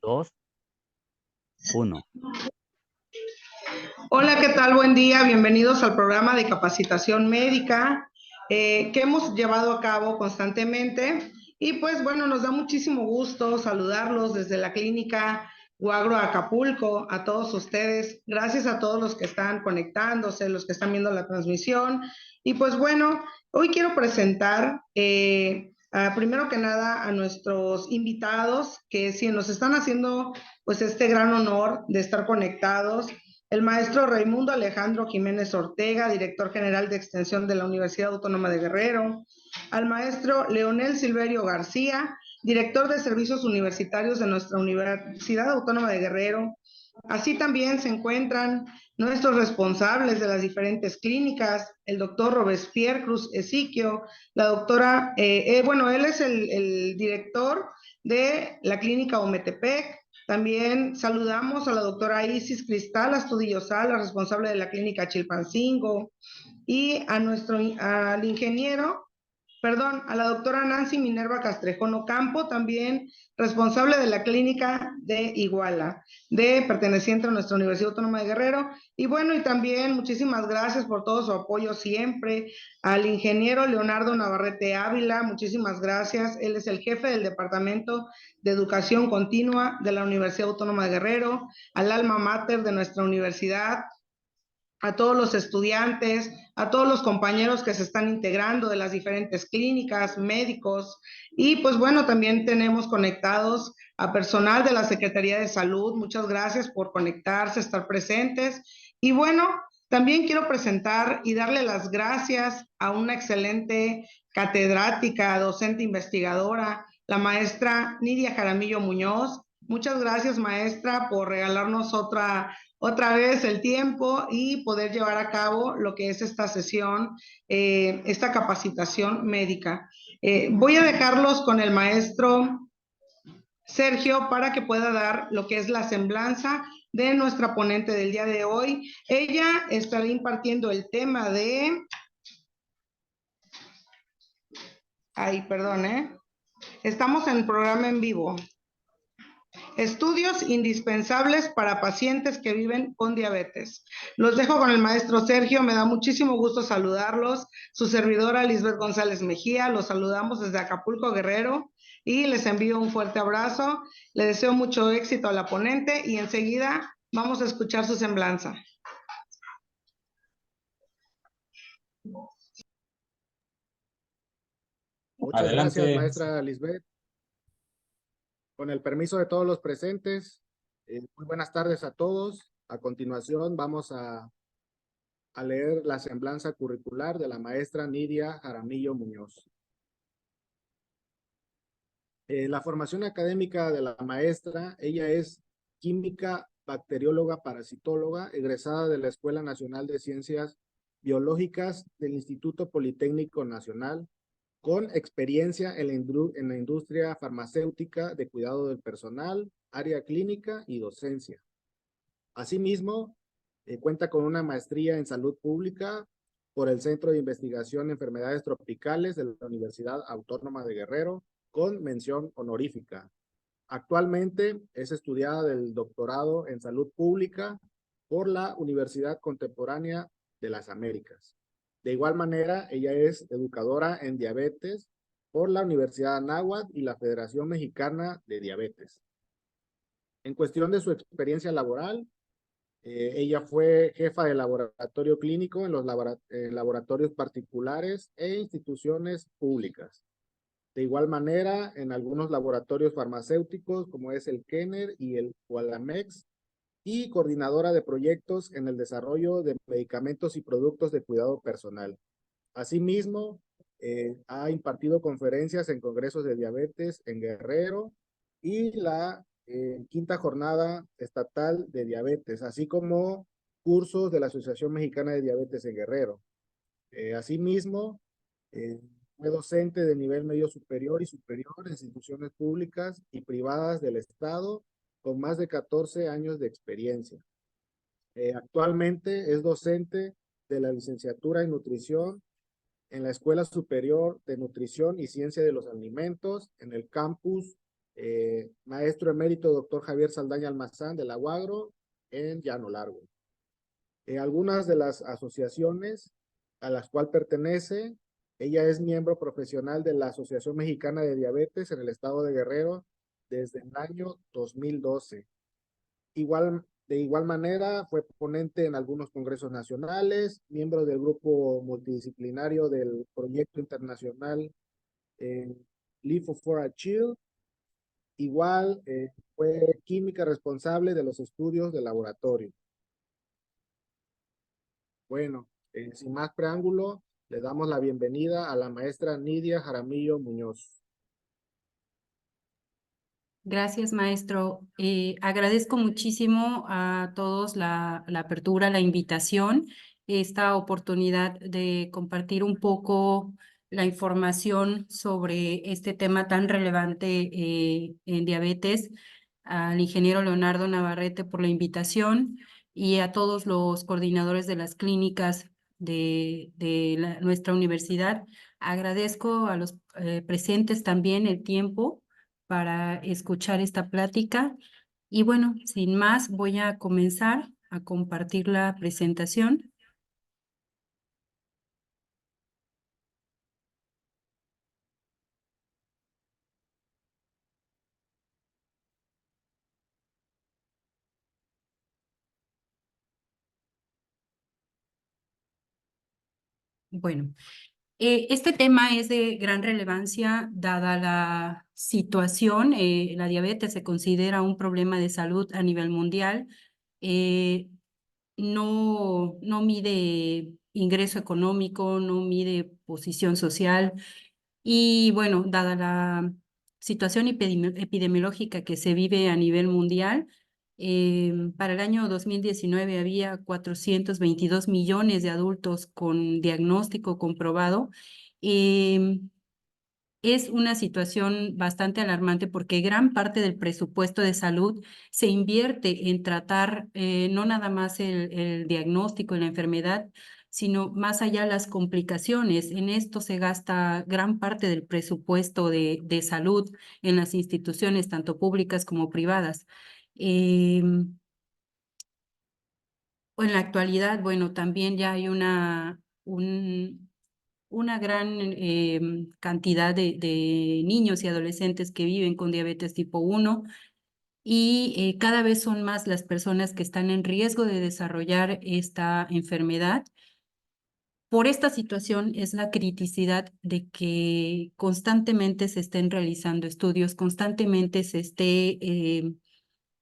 2, 1. Hola, ¿qué tal? Buen día. Bienvenidos al programa de capacitación médica que hemos llevado a cabo constantemente. Y pues bueno, nos da muchísimo gusto saludarlos desde la clínica Guagro Acapulco, a todos ustedes. Gracias a todos los que están conectándose, los que están viendo la transmisión. Y pues bueno, hoy quiero presentar primero que nada a nuestros invitados que sí nos están haciendo pues este gran honor de estar conectados. El maestro Raimundo Alejandro Jiménez Ortega, director general de Extensión de la Universidad Autónoma de Guerrero, al maestro Leonel Silverio García, director de Servicios Universitarios de nuestra Universidad Autónoma de Guerrero. Así también se encuentran nuestros responsables de las diferentes clínicas, el doctor Robespierre Cruz Esiquio, la doctora, él es el director de la clínica Ometepec. También saludamos a la doctora Isis Cristal Astudillo Sala, responsable de la clínica Chilpancingo, y al ingeniero, a la doctora Nancy Minerva Castrejón Ocampo, también responsable de la clínica de Iguala, perteneciente a nuestra Universidad Autónoma de Guerrero. Y bueno, y también muchísimas gracias por todo su apoyo siempre al ingeniero Leonardo Navarrete Ávila, muchísimas gracias. Él es el jefe del Departamento de Educación Continua de la Universidad Autónoma de Guerrero, al alma mater de nuestra universidad, a todos los estudiantes, a todos los compañeros que se están integrando de las diferentes clínicas, médicos, y pues bueno, también tenemos conectados a personal de la Secretaría de Salud. Muchas gracias por conectarse, estar presentes. Y bueno, también quiero presentar y darle las gracias a una excelente catedrática, docente investigadora, la maestra Nidia Jaramillo Muñoz. Muchas gracias, maestra, por regalarnos otra vez el tiempo y poder llevar a cabo lo que es esta sesión, esta capacitación médica. Voy a dejarlos con el maestro Sergio para que pueda dar lo que es la semblanza de nuestra ponente del día de hoy. Ella estará impartiendo el tema de... Estamos en el programa en vivo. Estudios indispensables para pacientes que viven con diabetes. Los dejo con el maestro Sergio, me da muchísimo gusto saludarlos. Su servidora Lisbeth González Mejía, los saludamos desde Acapulco, Guerrero, y les envío un fuerte abrazo. Le deseo mucho éxito a la ponente y enseguida vamos a escuchar su semblanza. Muchas gracias, maestra Lisbeth. Con el permiso de todos los presentes, muy buenas tardes a todos. A continuación vamos a leer la semblanza curricular de la maestra Nidia Jaramillo Muñoz. La formación académica de la maestra, ella es química, bacterióloga, parasitóloga, egresada de la Escuela Nacional de Ciencias Biológicas del Instituto Politécnico Nacional, con experiencia en la industria farmacéutica de cuidado del personal, área clínica y docencia. Asimismo, cuenta con una maestría en salud pública por el Centro de Investigación en Enfermedades Tropicales de la Universidad Autónoma de Guerrero, con mención honorífica. Actualmente es estudiada del doctorado en salud pública por la Universidad Contemporánea de las Américas. De igual manera, ella es educadora en diabetes por la Universidad Anáhuac y la Federación Mexicana de Diabetes. En cuestión de su experiencia laboral, ella fue jefa de laboratorio clínico en los laboratorios particulares e instituciones públicas. De igual manera, en algunos laboratorios farmacéuticos, como es el Kenner y el Qualamex, y coordinadora de proyectos en el desarrollo de medicamentos y productos de cuidado personal. Asimismo, ha impartido conferencias en congresos de diabetes en Guerrero y la quinta jornada estatal de diabetes, así como cursos de la Asociación Mexicana de Diabetes en Guerrero. Asimismo, fue docente de nivel medio superior y superior en instituciones públicas y privadas del Estado, con más de 14 años de experiencia. Actualmente es docente de la licenciatura en nutrición en la Escuela Superior de Nutrición y Ciencia de los Alimentos en el campus Maestro emérito doctor Javier Saldaña Almazán de la UAGRO en Llano Largo. Algunas de las asociaciones a las cuales pertenece, ella es miembro profesional de la Asociación Mexicana de Diabetes en el estado de Guerrero desde el año 2012. De igual manera, fue ponente en algunos congresos nacionales, miembro del grupo multidisciplinario del proyecto internacional Live for a Child. Igual fue química responsable de los estudios de laboratorio. Bueno, sin más preámbulo, le damos la bienvenida a la maestra Nidia Jaramillo Muñoz. Gracias, maestro. Agradezco muchísimo a todos la apertura, la invitación, esta oportunidad de compartir un poco la información sobre este tema tan relevante en diabetes. Al ingeniero Leonardo Navarrete por la invitación y a todos los coordinadores de las clínicas de nuestra universidad. Agradezco a los presentes también el tiempo para escuchar esta plática. Y bueno, sin más, voy a comenzar a compartir la presentación. Bueno, este tema es de gran relevancia dada la situación. La diabetes se considera un problema de salud a nivel mundial. No mide ingreso económico, no mide posición social. Y bueno, dada la situación epidemiológica que se vive a nivel mundial, para el año 2019 había 422 millones de adultos con diagnóstico comprobado. Es una situación bastante alarmante porque gran parte del presupuesto de salud se invierte en tratar no nada más el diagnóstico de la enfermedad, sino más allá las complicaciones. En esto se gasta gran parte del presupuesto de salud en las instituciones, tanto públicas como privadas. En la actualidad, bueno, también ya hay una gran cantidad de niños y adolescentes que viven con diabetes tipo 1 y cada vez son más las personas que están en riesgo de desarrollar esta enfermedad. Por esta situación es la criticidad de que constantemente se estén realizando estudios, constantemente se esté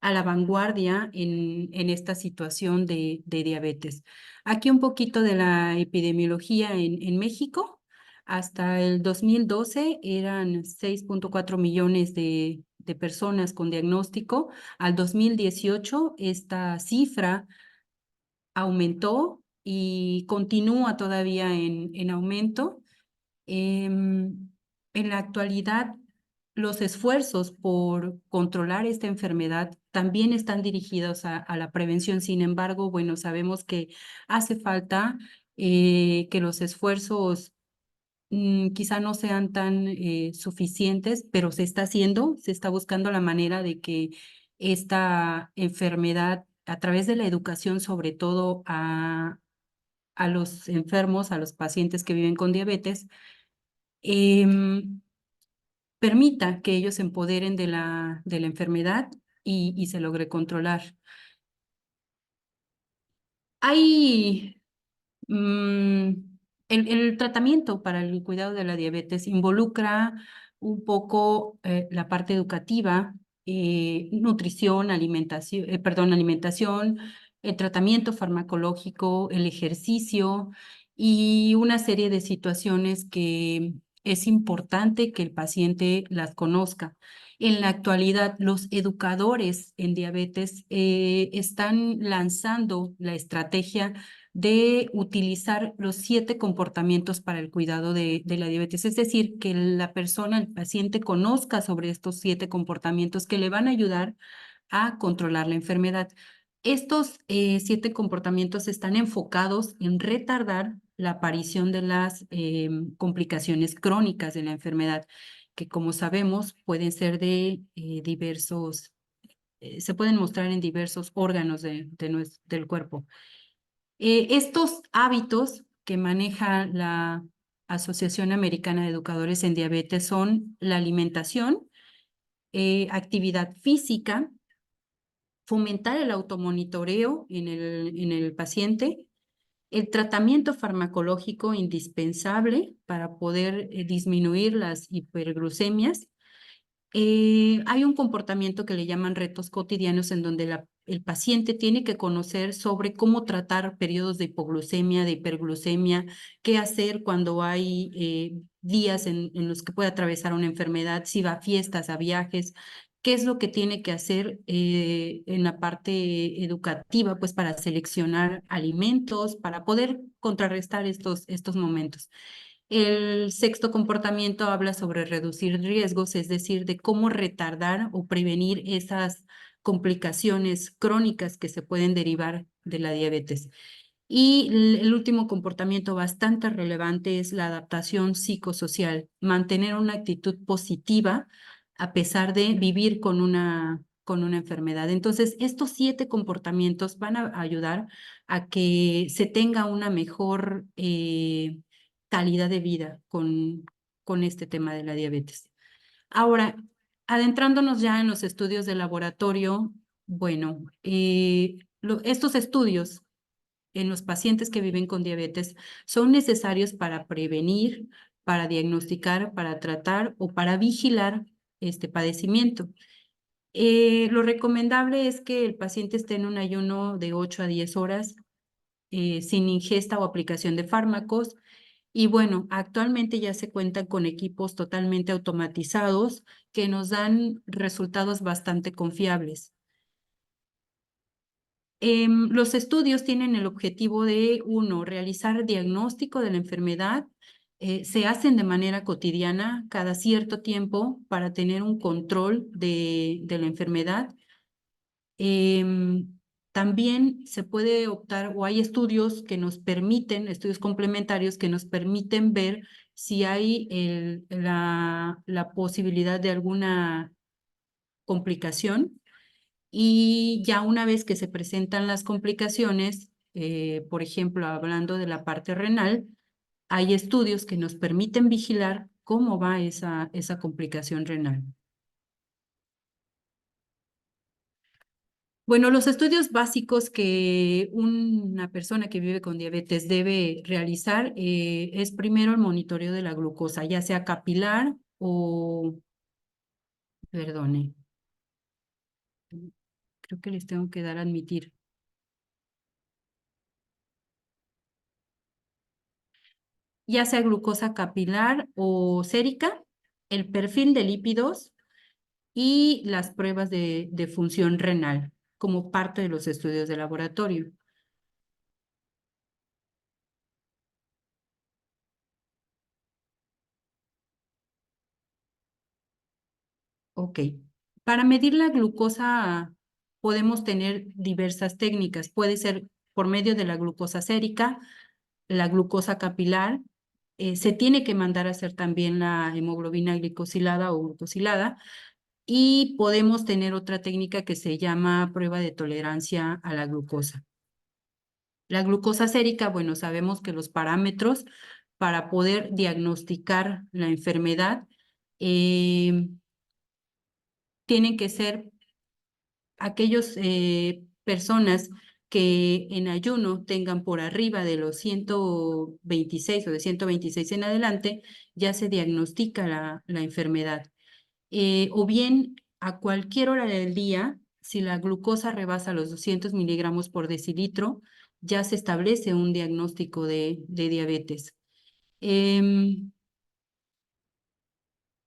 a la vanguardia en esta situación de diabetes. Aquí un poquito de la epidemiología en México. Hasta el 2012 eran 6.4 millones de personas con diagnóstico. Al 2018 esta cifra aumentó y continúa todavía en aumento. En la actualidad, los esfuerzos por controlar esta enfermedad también están dirigidos a la prevención. Sin embargo, bueno, sabemos que hace falta que los esfuerzos quizá no sean tan suficientes, pero se está haciendo, se está buscando la manera de que esta enfermedad, a través de la educación, sobre todo a los enfermos, a los pacientes que viven con diabetes, permita que ellos se empoderen de la enfermedad y se logre controlar. Hay el tratamiento para el cuidado de la diabetes involucra un poco la parte educativa, nutrición, alimentación, el tratamiento farmacológico, el ejercicio y una serie de situaciones que es importante que el paciente las conozca. En la actualidad, los educadores en diabetes están lanzando la estrategia de utilizar los 7 comportamientos para el cuidado de la diabetes. Es decir, que la persona, el paciente, conozca sobre estos 7 comportamientos que le van a ayudar a controlar la enfermedad. Estos 7 comportamientos están enfocados en retardar la aparición de las complicaciones crónicas de la enfermedad. que como sabemos pueden ser de se pueden mostrar en diversos órganos del cuerpo. Estos hábitos que maneja la Asociación Americana de Educadores en Diabetes son la alimentación, actividad física, fomentar el automonitoreo en el paciente, el tratamiento farmacológico indispensable para poder disminuir las hiperglucemias. Hay un comportamiento que le llaman retos cotidianos en donde el paciente tiene que conocer sobre cómo tratar periodos de hipoglucemia, de hiperglucemia, qué hacer cuando hay días en los que puede atravesar una enfermedad, si va a fiestas, a viajes, qué es lo que tiene que hacer en la parte educativa, pues para seleccionar alimentos, para poder contrarrestar estos momentos. El sexto comportamiento habla sobre reducir riesgos, es decir, de cómo retardar o prevenir esas complicaciones crónicas que se pueden derivar de la diabetes. Y el último comportamiento bastante relevante es la adaptación psicosocial, mantener una actitud positiva a pesar de vivir con una enfermedad. Entonces, estos 7 comportamientos van a ayudar a que se tenga una mejor calidad de vida con este tema de la diabetes. Ahora, adentrándonos ya en los estudios de laboratorio, bueno, estos estudios en los pacientes que viven con diabetes son necesarios para prevenir, para diagnosticar, para tratar o para vigilar este padecimiento. Lo recomendable es que el paciente esté en un ayuno de 8 a 10 horas sin ingesta o aplicación de fármacos. Y bueno, actualmente ya se cuentan con equipos totalmente automatizados que nos dan resultados bastante confiables. Los estudios tienen el objetivo de, 1, realizar diagnóstico de la enfermedad. Se hacen de manera cotidiana cada cierto tiempo para tener un control de la enfermedad. También se puede optar, o hay estudios que nos permiten, estudios complementarios que nos permiten ver si hay la posibilidad de alguna complicación. Y ya una vez que se presentan las complicaciones, por ejemplo, hablando de la parte renal, hay estudios que nos permiten vigilar cómo va esa complicación renal. Bueno, los estudios básicos que una persona que vive con diabetes debe realizar es primero el monitoreo de la glucosa, ya sea capilar o, perdone, creo que les tengo que dar a admitir. Ya sea glucosa capilar o sérica, el perfil de lípidos y las pruebas de función renal como parte de los estudios de laboratorio. Ok. Para medir la glucosa podemos tener diversas técnicas. Puede ser por medio de la glucosa sérica, la glucosa capilar. Se tiene que mandar a hacer también la hemoglobina glicosilada o glucosilada. Y podemos tener otra técnica que se llama prueba de tolerancia a la glucosa. La glucosa sérica, bueno, sabemos que los parámetros para poder diagnosticar la enfermedad tienen que ser aquellas personas que en ayuno tengan por arriba de los 126 o de 126 en adelante, ya se diagnostica la enfermedad. O bien a cualquier hora del día, si la glucosa rebasa los 200 miligramos por decilitro, ya se establece un diagnóstico de diabetes.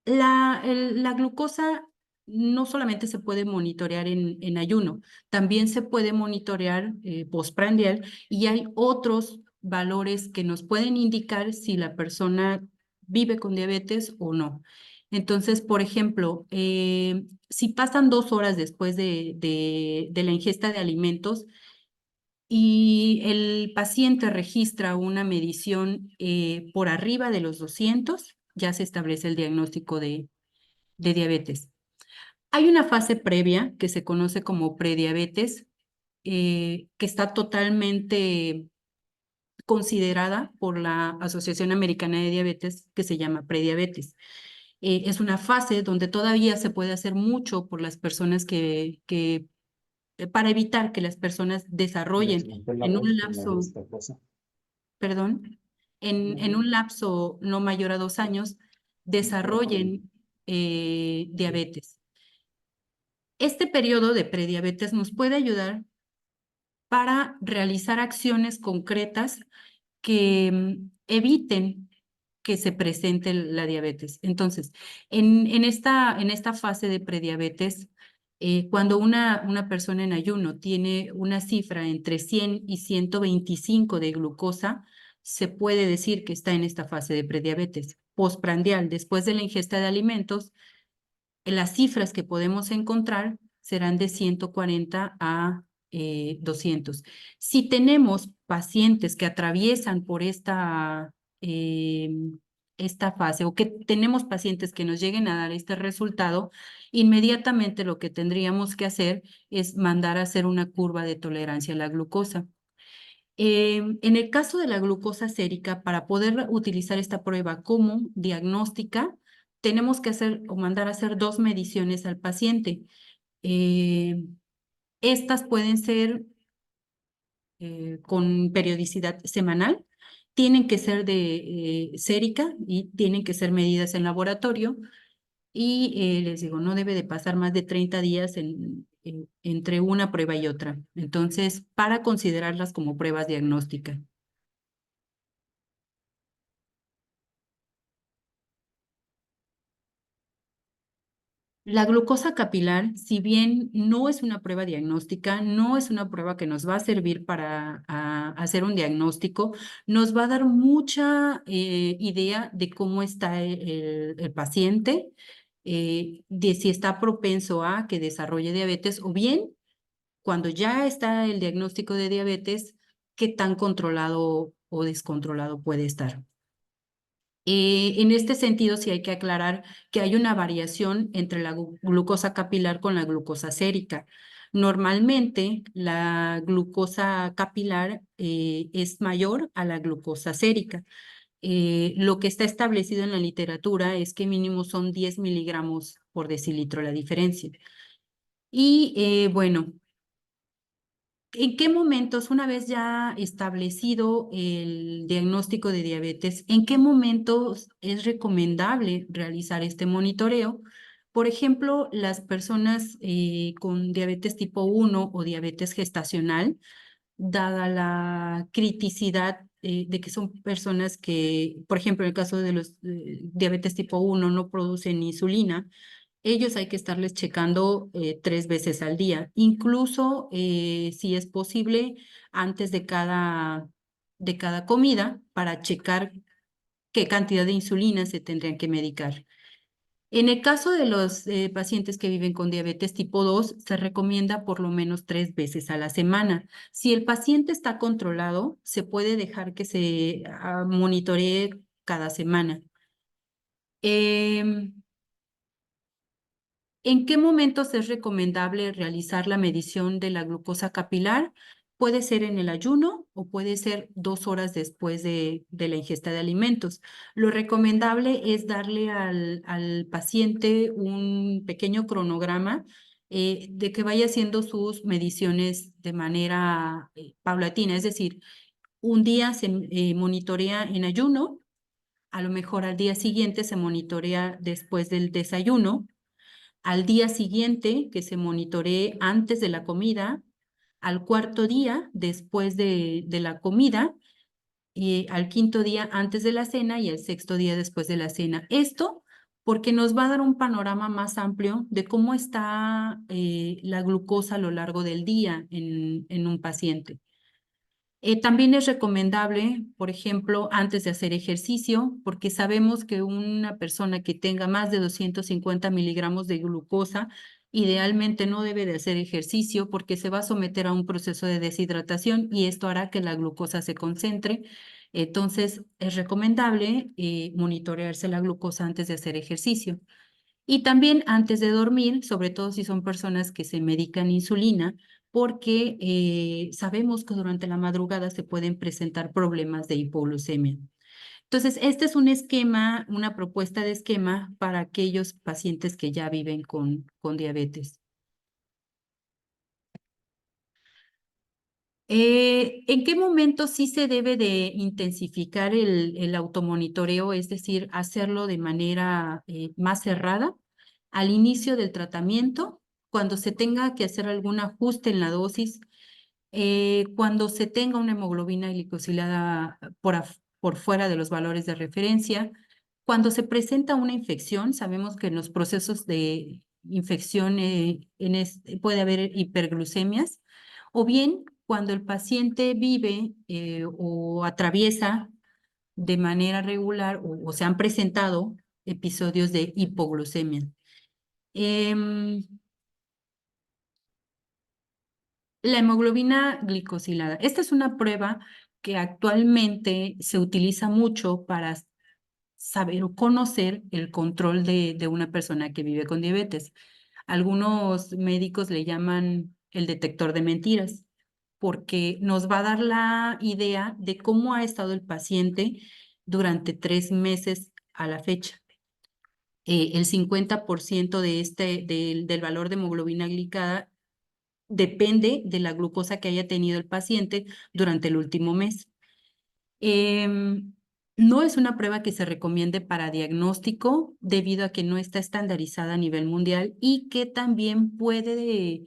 La glucosa no solamente se puede monitorear en ayuno, también se puede monitorear postprandial y hay otros valores que nos pueden indicar si la persona vive con diabetes o no. Entonces, por ejemplo, si pasan 2 horas después de la ingesta de alimentos y el paciente registra una medición por arriba de los 200, ya se establece el diagnóstico de de diabetes. Hay una fase previa que se conoce como prediabetes, que está totalmente considerada por la Asociación Americana de Diabetes, que se llama prediabetes. Es una fase donde todavía se puede hacer mucho por las personas para evitar que las personas desarrollen en un lapso, perdón, en un lapso no mayor a 2 años, desarrollen diabetes. Este periodo de prediabetes nos puede ayudar para realizar acciones concretas que eviten que se presente la diabetes. Entonces, en esta fase de prediabetes, cuando una persona en ayuno tiene una cifra entre 100 y 125 de glucosa, se puede decir que está en esta fase de prediabetes. Postprandial, después de la ingesta de alimentos, las cifras que podemos encontrar serán de 140 a 200. Si tenemos pacientes que atraviesan por esta fase o que tenemos pacientes que nos lleguen a dar este resultado, inmediatamente lo que tendríamos que hacer es mandar a hacer una curva de tolerancia a la glucosa. En el caso de la glucosa sérica, para poder utilizar esta prueba como diagnóstica, tenemos que hacer o mandar a hacer 2 mediciones al paciente. Estas pueden ser con periodicidad semanal, tienen que ser de sérica y tienen que ser medidas en laboratorio. Y les digo, no debe de pasar más de 30 días entre una prueba y otra. Entonces, para considerarlas como pruebas diagnósticas. La glucosa capilar, si bien no es una prueba diagnóstica, no es una prueba que nos va a servir para hacer un diagnóstico, nos va a dar mucha idea de cómo está el paciente, de si está propenso a que desarrolle diabetes o bien, cuando ya está el diagnóstico de diabetes, qué tan controlado o descontrolado puede estar. En este sentido, sí hay que aclarar que hay una variación entre la glucosa capilar con la glucosa sérica. Normalmente, la glucosa capilar es mayor a la glucosa sérica. Lo que está establecido en la literatura es que mínimo son 10 miligramos por decilitro la diferencia. Y bueno, ¿en qué momentos, una vez ya establecido el diagnóstico de diabetes, en qué momentos es recomendable realizar este monitoreo? Por ejemplo, las personas con diabetes tipo 1 o diabetes gestacional, dada la criticidad de que son personas que, por ejemplo, en el caso de los diabetes tipo 1 no producen insulina, ellos hay que estarles checando 3 veces al día, incluso si es posible antes de cada comida para checar qué cantidad de insulina se tendrían que medicar. En el caso de los pacientes que viven con diabetes tipo 2, se recomienda por lo menos 3 veces a la semana. Si el paciente está controlado, se puede dejar que se monitoree cada semana. ¿En qué momentos es recomendable realizar la medición de la glucosa capilar? Puede ser en el ayuno o puede ser 2 horas después de la ingesta de alimentos. Lo recomendable es darle al paciente un pequeño cronograma de que vaya haciendo sus mediciones de manera paulatina. Es decir, un día se monitorea en ayuno, a lo mejor al día siguiente se monitorea después del desayuno, al día siguiente que se monitoree antes de la comida, al cuarto día después de la comida, y al quinto día antes de la cena y al sexto día después de la cena. Esto porque nos va a dar un panorama más amplio de cómo está la glucosa a lo largo del día en un paciente. También es recomendable, por ejemplo, antes de hacer ejercicio, porque sabemos que una persona que tenga más de 250 miligramos de glucosa, idealmente no debe de hacer ejercicio porque se va a someter a un proceso de deshidratación y esto hará que la glucosa se concentre. Entonces, es recomendable monitorearse la glucosa antes de hacer ejercicio. Y también antes de dormir, sobre todo si son personas que se medican insulina, porque sabemos que durante la madrugada se pueden presentar problemas de hipoglucemia. Entonces, este es un esquema, una propuesta de esquema para aquellos pacientes que ya viven con diabetes. ¿En qué momento sí se debe de intensificar el automonitoreo, es decir, hacerlo de manera más cerrada? Al inicio del tratamiento, cuando se tenga que hacer algún ajuste en la dosis, cuando se tenga una hemoglobina glicosilada por fuera de los valores de referencia, cuando se presenta una infección, sabemos que en los procesos de infección puede haber hiperglucemias, o bien cuando el paciente vive o atraviesa de manera regular o se han presentado episodios de hipoglucemia. La hemoglobina glicosilada. Esta es una prueba que actualmente se utiliza mucho para saber o conocer el control de una persona que vive con diabetes. Algunos médicos le llaman el detector de mentiras, porque nos va a dar la idea de cómo ha estado el paciente durante 3 meses a la fecha. El 50% del valor de hemoglobina glicada depende de la glucosa que haya tenido el paciente durante el último mes. No es una prueba que se recomiende para diagnóstico debido a que no está estandarizada a nivel mundial y que también puede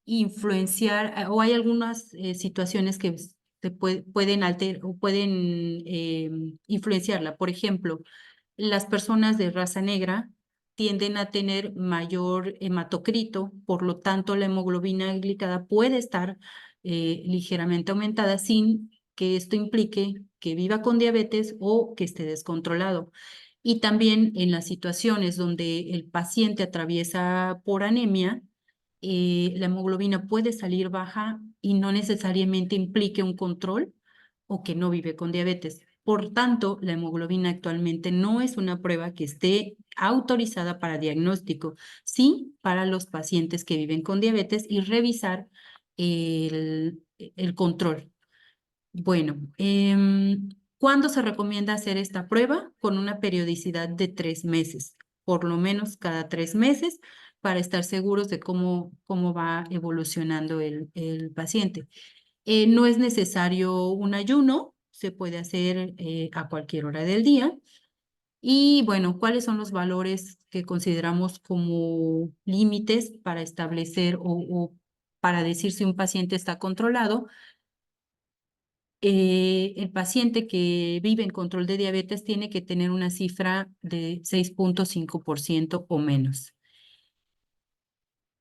influenciar o hay algunas situaciones que pueden o pueden influenciarla. Por ejemplo, las personas de raza negra tienden a tener mayor hematocrito, por lo tanto la hemoglobina glicada puede estar ligeramente aumentada sin que esto implique que viva con diabetes o que esté descontrolado. Y también en las situaciones donde el paciente atraviesa por anemia, la hemoglobina puede salir baja y no necesariamente implique un control o que no vive con diabetes. Por tanto, la hemoglobina actualmente no es una prueba que esté autorizada para diagnóstico, sí para los pacientes que viven con diabetes y revisar el control. Bueno, ¿cuándo se recomienda hacer esta prueba? Con una periodicidad de 3 meses, por lo menos cada 3 meses, para estar seguros de cómo va evolucionando el paciente. No es necesario un ayuno, se puede hacer a cualquier hora del día. Y bueno, ¿cuáles son los valores que consideramos como límites para establecer o para decir si un paciente está controlado? El paciente que vive en control de diabetes tiene que tener una cifra de 6.5% o menos.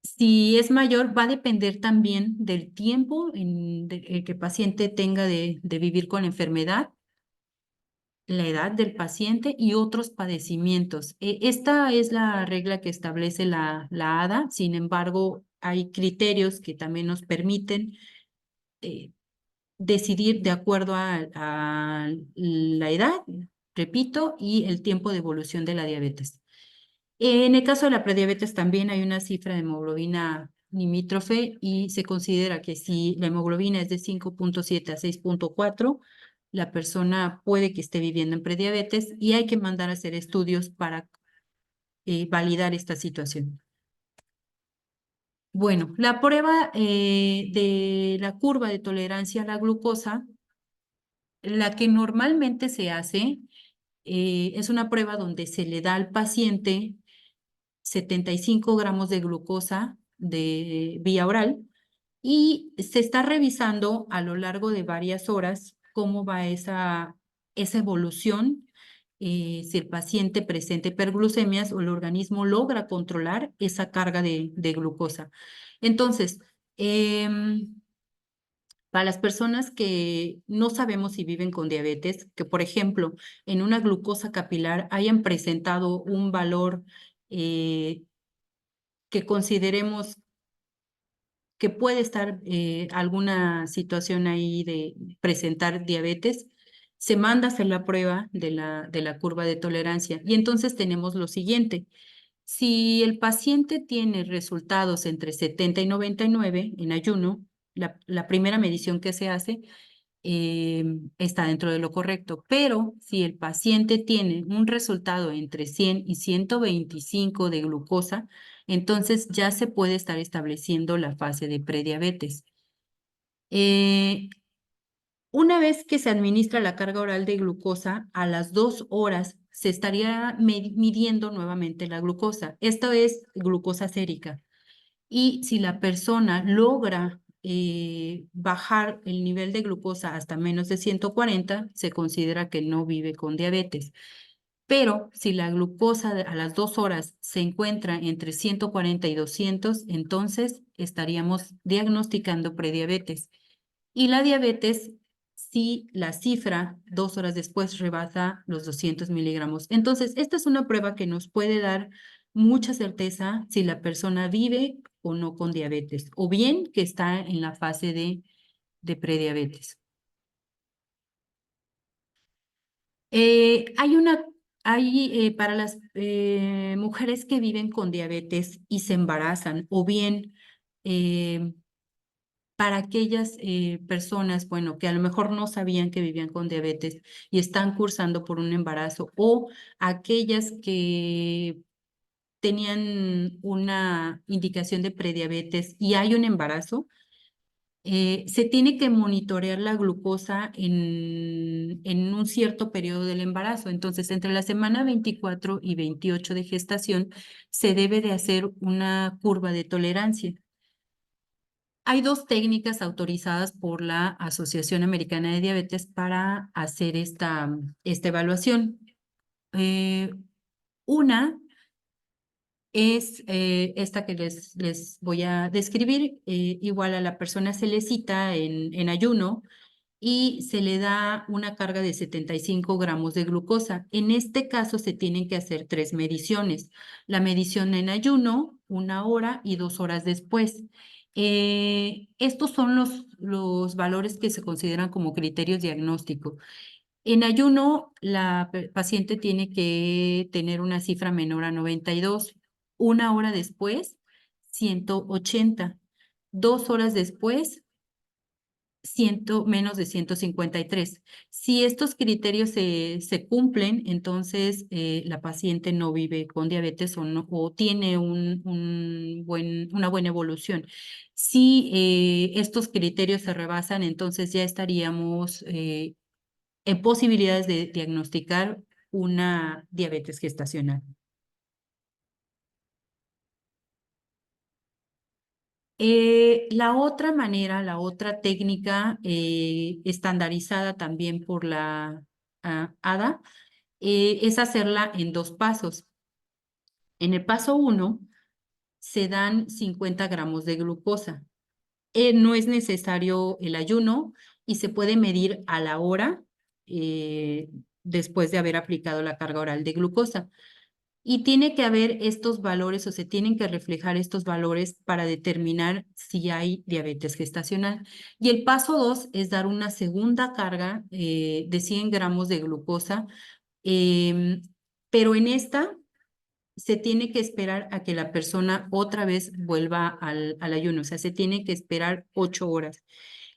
Si es mayor, va a depender también del tiempo que el paciente tenga de vivir con la enfermedad, la edad del paciente y otros padecimientos. Esta es la regla que establece la ADA, sin embargo, hay criterios que también nos permiten decidir de acuerdo a la edad, repito, y el tiempo de evolución de la diabetes. En el caso de la prediabetes también hay una cifra de hemoglobina limítrofe y se considera que si la hemoglobina es de 5.7 a 6.4, la persona puede que esté viviendo en prediabetes y hay que mandar a hacer estudios para validar esta situación. Bueno, la prueba de la curva de tolerancia a la glucosa, la que normalmente se hace es una prueba donde se le da al paciente 75 gramos de glucosa de vía oral y se está revisando a lo largo de varias horas cómo va esa evolución, si el paciente presenta hiperglucemias o el organismo logra controlar esa carga de glucosa. Entonces, para las personas que no sabemos si viven con diabetes, que por ejemplo en una glucosa capilar hayan presentado un valor que consideremos que puede estar alguna situación ahí de presentar diabetes, se manda a hacer la prueba de la curva de tolerancia. Y entonces tenemos lo siguiente. Si el paciente tiene resultados entre 70 y 99 en ayuno, la primera medición que se hace está dentro de lo correcto, pero si el paciente tiene un resultado entre 100 y 125 de glucosa, entonces ya se puede estar estableciendo la fase de prediabetes. Una vez que se administra la carga oral de glucosa, a las 2 horas se estaría midiendo nuevamente la glucosa. Esto es glucosa sérica. Y si la persona logra bajar el nivel de glucosa hasta menos de 140, se considera que no vive con diabetes. Pero si la glucosa a las 2 horas se encuentra entre 140 y 200, entonces estaríamos diagnosticando prediabetes. Y la diabetes, si la cifra 2 horas después rebasa los 200 miligramos. Entonces, esta es una prueba que nos puede dar mucha certeza si la persona vive o no con diabetes, o bien que está en la fase de prediabetes. Para las mujeres que viven con diabetes y se embarazan, o bien para aquellas personas, bueno, que a lo mejor no sabían que vivían con diabetes y están cursando por un embarazo, o aquellas que tenían una indicación de prediabetes y hay un embarazo, se tiene que monitorear la glucosa en un cierto periodo del embarazo. Entonces, entre la semana 24 y 28 de gestación, se debe de hacer una curva de tolerancia. Hay 2 técnicas autorizadas por la Asociación Americana de Diabetes para hacer esta evaluación. Una es esta que les voy a describir. Igual a la persona se le cita en ayuno y se le da una carga de 75 gramos de glucosa. En este caso se tienen que hacer 3 mediciones. La medición en ayuno, 1 hora y 2 horas después. Estos son los valores que se consideran como criterios diagnósticos. En ayuno, la paciente tiene que tener una cifra menor a 92. 1 hora después, 180. 2 horas después, menos de 153. Si estos criterios se cumplen, entonces la paciente no vive con diabetes o tiene una buena evolución. Si estos criterios se rebasan, entonces ya estaríamos en posibilidades de diagnosticar una diabetes gestacional. La otra manera, la otra técnica estandarizada también por la ADA es hacerla en 2 pasos. En el paso 1 se dan 50 gramos de glucosa. No es necesario el ayuno y se puede medir a la hora después de haber aplicado la carga oral de glucosa. Y tiene que haber estos valores o se tienen que reflejar estos valores para determinar si hay diabetes gestacional. Y el paso 2 es dar una segunda carga de 100 gramos de glucosa, pero en esta se tiene que esperar a que la persona otra vez vuelva al ayuno, o sea, se tiene que esperar 8 horas.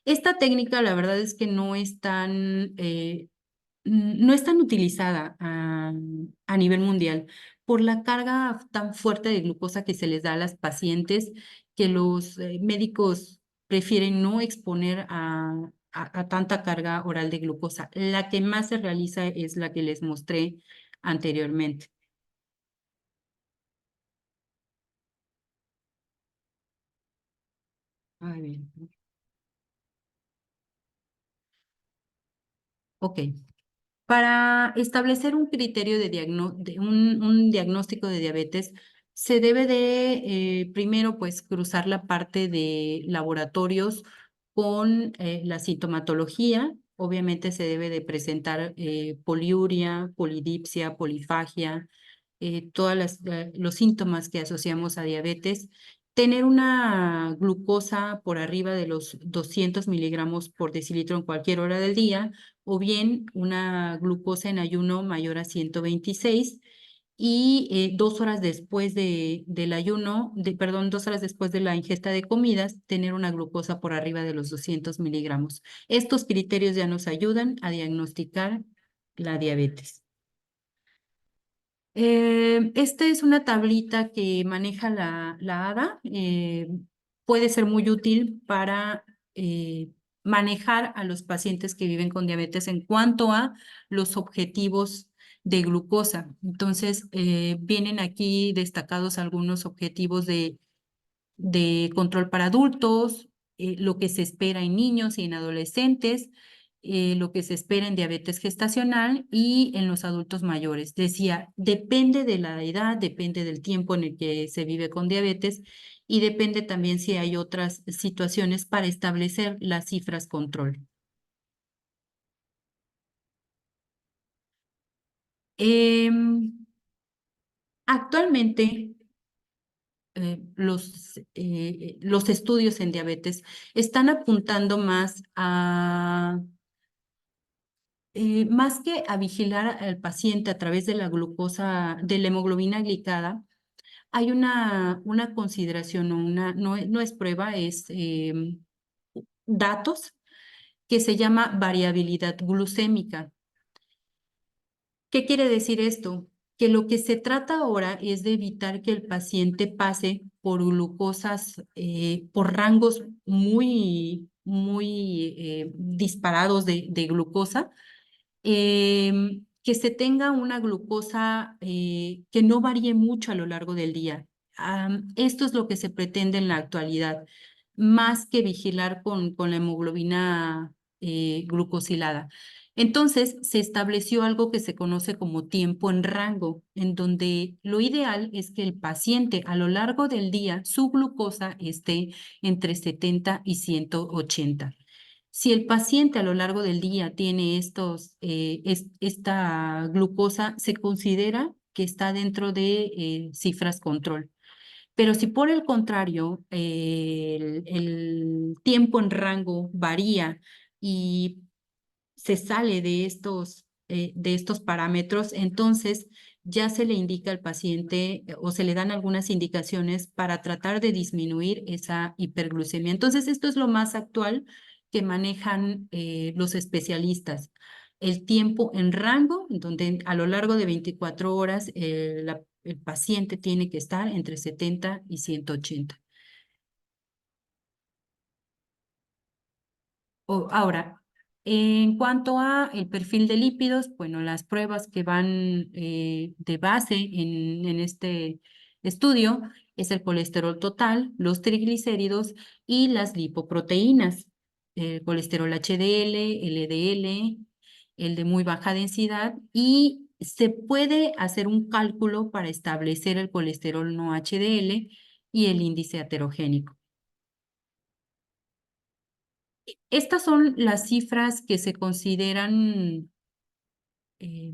Esta técnica, la verdad es que no es tan utilizada a nivel mundial por la carga tan fuerte de glucosa que se les da a las pacientes, que los médicos prefieren no exponer a tanta carga oral de glucosa. La que más se realiza es la que les mostré anteriormente. Bien. Ok. Para establecer un criterio un diagnóstico de diabetes, se debe de primero pues cruzar la parte de laboratorios con la sintomatología. Obviamente se debe de presentar poliuria, polidipsia, polifagia, todos los síntomas que asociamos a diabetes. Tener una glucosa por arriba de los 200 miligramos por decilitro en cualquier hora del día, o bien una glucosa en ayuno mayor a 126 y 2 horas después del ayuno, perdón, 2 horas después de la ingesta de comidas, tener una glucosa por arriba de los 200 miligramos. Estos criterios ya nos ayudan a diagnosticar la diabetes. Esta es una tablita que maneja la ADA. Puede ser muy útil para manejar a los pacientes que viven con diabetes en cuanto a los objetivos de glucosa. Entonces, vienen aquí destacados algunos objetivos de control para adultos, lo que se espera en niños y en adolescentes, lo que se espera en diabetes gestacional y en los adultos mayores. Decía, depende de la edad, depende del tiempo en el que se vive con diabetes y depende también si hay otras situaciones para establecer las cifras control. Actualmente, los estudios en diabetes están apuntando más que a vigilar al paciente a través de la glucosa, de la hemoglobina glicada. Hay una consideración, no es prueba, es datos que se llama variabilidad glucémica. ¿Qué quiere decir esto? Que lo que se trata ahora es de evitar que el paciente pase por glucosas, por rangos muy disparados de glucosa, que se tenga una glucosa que no varíe mucho a lo largo del día. Esto es lo que se pretende en la actualidad, más que vigilar con la hemoglobina glucosilada. Entonces, se estableció algo que se conoce como tiempo en rango, en donde lo ideal es que el paciente a lo largo del día, su glucosa esté entre 70 y 180. Si el paciente a lo largo del día tiene esta glucosa, se considera que está dentro de cifras control. Pero si por el contrario el tiempo en rango varía y se sale de estos parámetros, entonces ya se le indica al paciente o se le dan algunas indicaciones para tratar de disminuir esa hiperglucemia. Entonces, esto es lo más actual que manejan los especialistas. El tiempo en rango, donde a lo largo de 24 horas el paciente tiene que estar entre 70 y 180. Ahora, en cuanto a el perfil de lípidos, bueno, las pruebas que van de base en este estudio es el colesterol total, los triglicéridos y las lipoproteínas, el colesterol HDL, LDL, el de muy baja densidad, y se puede hacer un cálculo para establecer el colesterol no HDL y el índice aterogénico. Estas son las cifras que se consideran eh,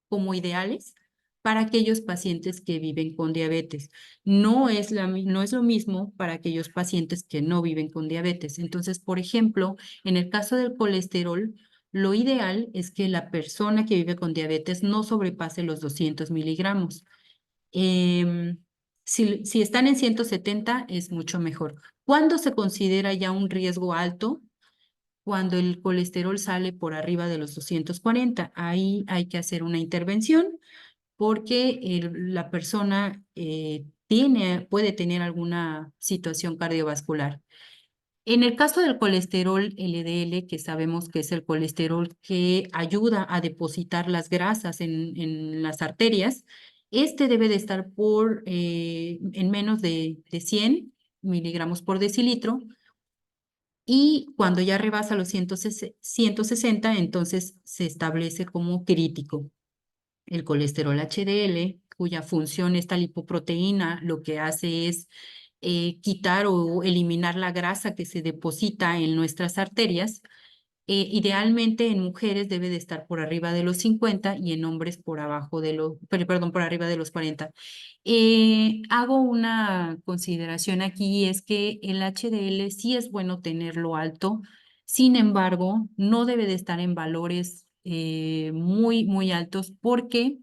como ideales para aquellos pacientes que viven con diabetes. No es lo mismo para aquellos pacientes que no viven con diabetes. Entonces, por ejemplo, en el caso del colesterol, lo ideal es que la persona que vive con diabetes no sobrepase los 200 miligramos. Si están en 170 es mucho mejor. ¿Cuándo se considera ya un riesgo alto? Cuando el colesterol sale por arriba de los 240, ahí hay que hacer una intervención porque la persona puede tener alguna situación cardiovascular. En el caso del colesterol LDL, que sabemos que es el colesterol que ayuda a depositar las grasas en las arterias, este debe de estar en menos de 100 miligramos por decilitro, y cuando ya rebasa los 160, entonces se establece como crítico. El colesterol HDL, cuya función, esta lipoproteína, lo que hace es quitar o eliminar la grasa que se deposita en nuestras arterias. Idealmente en mujeres debe de estar por arriba de los 50 y en hombres por por arriba de los 40. Hago una consideración aquí, es que el HDL sí es bueno tenerlo alto, sin embargo, no debe de estar en valores muy altos porque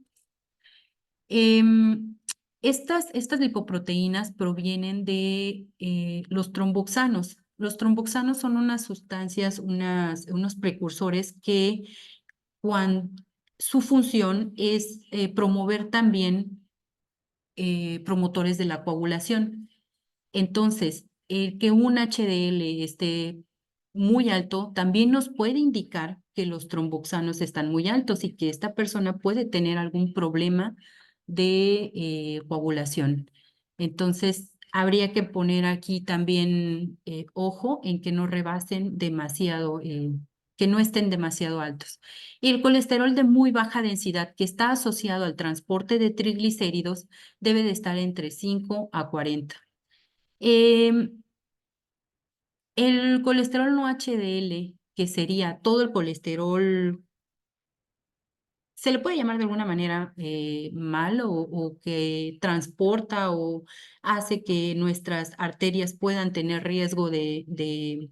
Em, estas lipoproteínas provienen de los tromboxanos. Los tromboxanos son unas sustancias, unos precursores que su función es promover también promotores de la coagulación. Entonces, el que un HDL esté muy alto también nos puede indicar que los tromboxanos están muy altos y que esta persona puede tener algún problema de coagulación. Entonces, habría que poner aquí también ojo en que no rebasen demasiado, que no estén demasiado altos. Y el colesterol de muy baja densidad que está asociado al transporte de triglicéridos debe de estar entre 5 a 40. El colesterol no HDL, que sería todo el colesterol, se le puede llamar de alguna manera malo o que transporta o hace que nuestras arterias puedan tener riesgo de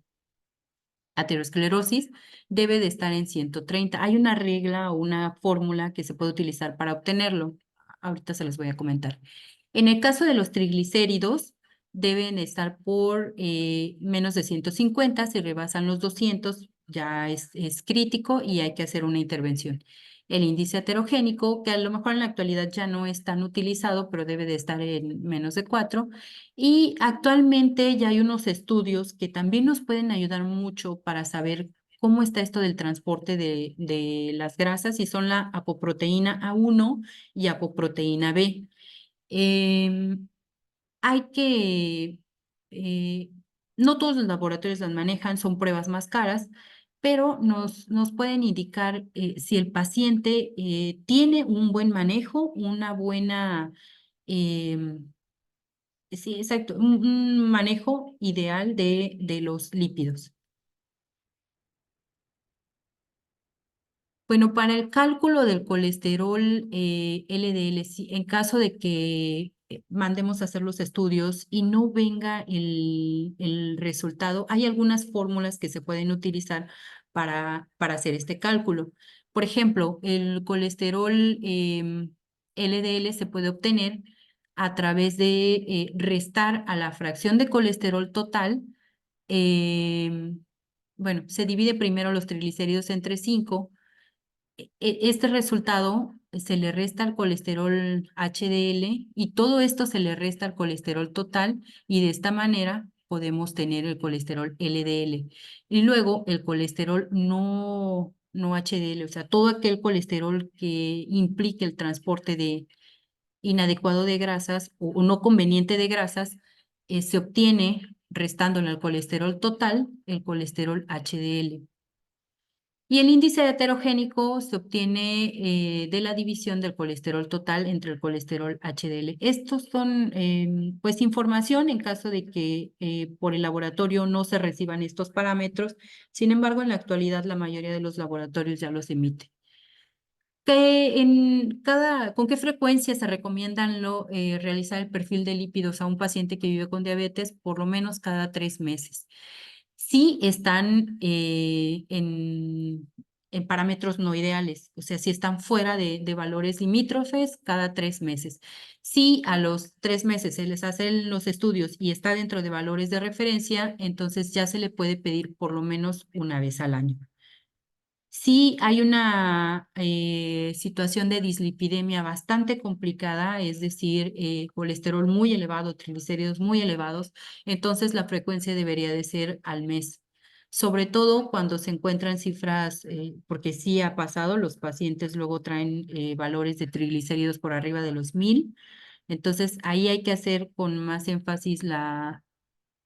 aterosclerosis, debe de estar en 130. Hay una regla o una fórmula que se puede utilizar para obtenerlo. Ahorita se los voy a comentar. En el caso de los triglicéridos, deben estar por menos de 150. Si rebasan los 200, ya es crítico y hay que hacer una intervención. El índice heterogénico, que a lo mejor en la actualidad ya no es tan utilizado, pero debe de estar en menos de 4. Y actualmente ya hay unos estudios que también nos pueden ayudar mucho para saber cómo está esto del transporte de las grasas, y son la apoproteína A1 y apoproteína B. Hay que, eh, no todos los laboratorios las manejan, son pruebas más caras, pero nos pueden indicar si el paciente tiene un buen manejo, una buena, sí, exacto, un manejo ideal de los lípidos. Bueno, para el cálculo del colesterol LDL, en caso de que mandemos a hacer los estudios y no venga el resultado, hay algunas fórmulas que se pueden utilizar para hacer este cálculo. Por ejemplo, el colesterol LDL se puede obtener a través de restar a la fracción de colesterol total. Bueno, se divide primero los triglicéridos entre 5. Este resultado se le resta al colesterol HDL y todo esto se le resta al colesterol total, y de esta manera podemos tener el colesterol LDL. Y luego el colesterol no HDL, o sea, todo aquel colesterol que implique el transporte de inadecuado de grasas o no conveniente de grasas, se obtiene restándole al colesterol total el colesterol HDL. Y el índice heterogénico se obtiene de la división del colesterol total entre el colesterol HDL. Estos son, pues, información en caso de que por el laboratorio no se reciban estos parámetros. Sin embargo, en la actualidad la mayoría de los laboratorios ya los emite. ¿Con qué frecuencia se recomiendan realizar el perfil de lípidos a un paciente que vive con diabetes? Por lo menos cada 3 meses. Si están en parámetros no ideales, o sea, si están fuera de valores limítrofes, cada 3 meses. Si a los 3 meses se les hacen los estudios y está dentro de valores de referencia, entonces ya se le puede pedir por lo menos una vez al año. Si hay una situación de dislipidemia bastante complicada, es decir, colesterol muy elevado, triglicéridos muy elevados, entonces la frecuencia debería de ser al mes. Sobre todo cuando se encuentran cifras, porque sí ha pasado, los pacientes luego traen valores de triglicéridos por arriba de los 1000. Entonces ahí hay que hacer con más énfasis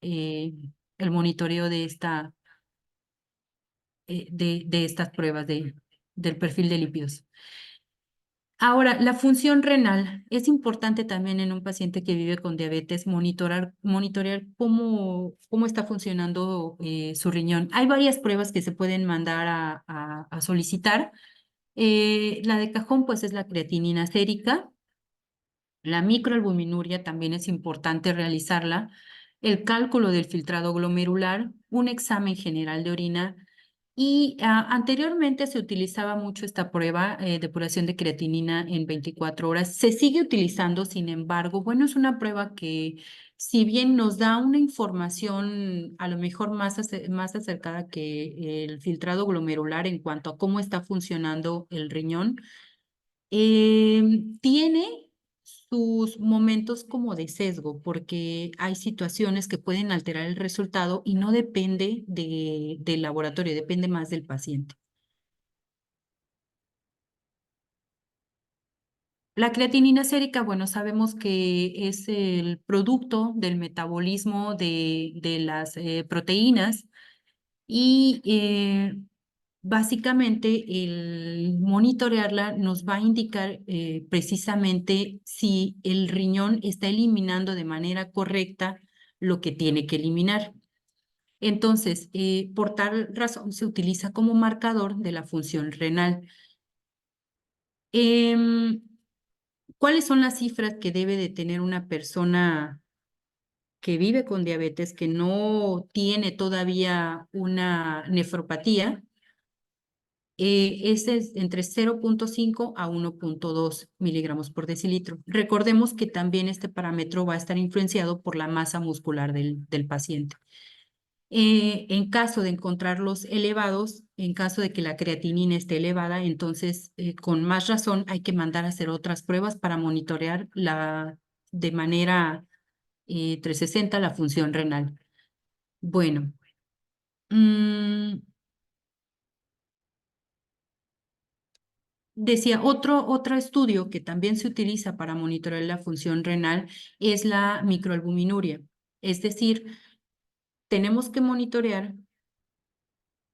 el monitoreo de estas pruebas del perfil de lípidos. Ahora, la función renal es importante también en un paciente que vive con diabetes, monitorear cómo está funcionando su riñón. Hay varias pruebas que se pueden mandar a solicitar. La de cajón, pues, es la creatinina sérica. La microalbuminuria también es importante realizarla. El cálculo del filtrado glomerular, un examen general de orina. Y anteriormente se utilizaba mucho esta prueba, depuración de creatinina en 24 horas. Se sigue utilizando, sin embargo, bueno, es una prueba que si bien nos da una información a lo mejor más acercada que el filtrado glomerular en cuanto a cómo está funcionando el riñón, tiene sus momentos como de sesgo, porque hay situaciones que pueden alterar el resultado y no depende del laboratorio, depende más del paciente. La creatinina sérica, bueno, sabemos que es el producto del metabolismo de las proteínas y básicamente el monitorearla nos va a indicar precisamente si el riñón está eliminando de manera correcta lo que tiene que eliminar. Entonces, por tal razón se utiliza como marcador de la función renal. ¿Cuáles son las cifras que debe de tener una persona que vive con diabetes, que no tiene todavía una nefropatía? Ese es entre 0,5 a 1,2 miligramos por decilitro. Recordemos que también este parámetro va a estar influenciado por la masa muscular del paciente. En caso de encontrarlos elevados, en caso de que la creatinina esté elevada, entonces con más razón hay que mandar a hacer otras pruebas para monitorear de manera 360 la función renal. Bueno, decía, otro estudio que también se utiliza para monitorear la función renal es la microalbuminuria. Es decir, tenemos que monitorear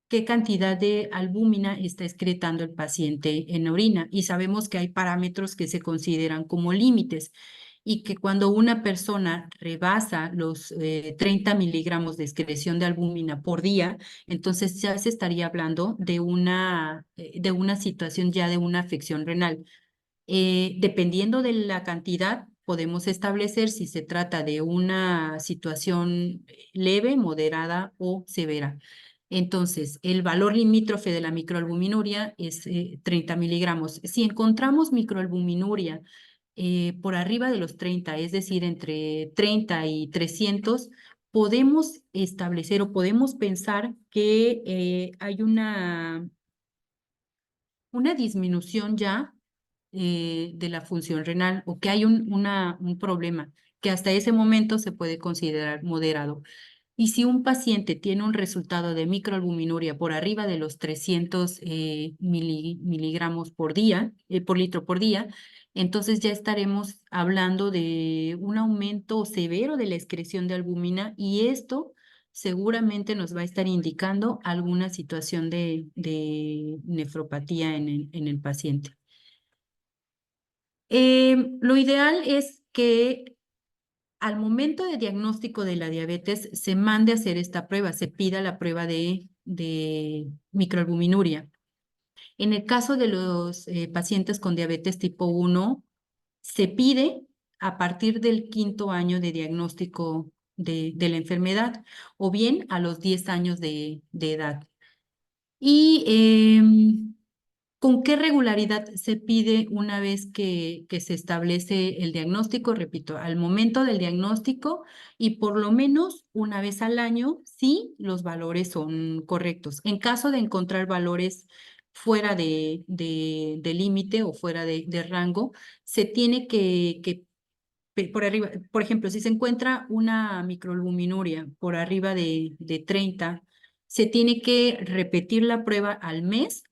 qué cantidad de albúmina está excretando el paciente en orina. Y sabemos que hay parámetros que se consideran como límites y que cuando una persona rebasa los 30 miligramos de excreción de albúmina por día, entonces ya se estaría hablando de una situación ya de una afección renal. Dependiendo de la cantidad, podemos establecer si se trata de una situación leve, moderada o severa. Entonces, el valor limítrofe de la microalbuminuria es 30 miligramos. Si encontramos microalbuminuria por arriba de los 30, es decir, entre 30 y 300, podemos establecer o podemos pensar que hay una disminución ya de la función renal o que hay un problema que hasta ese momento se puede considerar moderado. Y si un paciente tiene un resultado de microalbuminuria por arriba de los 300 miligramos por litro por día, entonces ya estaremos hablando de un aumento severo de la excreción de albúmina y esto seguramente nos va a estar indicando alguna situación de nefropatía en el paciente. Lo ideal es que al momento de diagnóstico de la diabetes se mande a hacer esta prueba, se pida la prueba de microalbuminuria. En el caso de los pacientes con diabetes tipo 1, se pide a partir del 5º año de diagnóstico de la enfermedad o bien a los 10 años de edad. Y ¿con qué regularidad se pide una vez que se establece el diagnóstico? Repito, al momento del diagnóstico y por lo menos una vez al año si los valores son correctos. En caso de encontrar valores fuera de límite o fuera de rango, se tiene por arriba, por ejemplo, si se encuentra una microalbuminuria por arriba de 30, se tiene que repetir la prueba al mes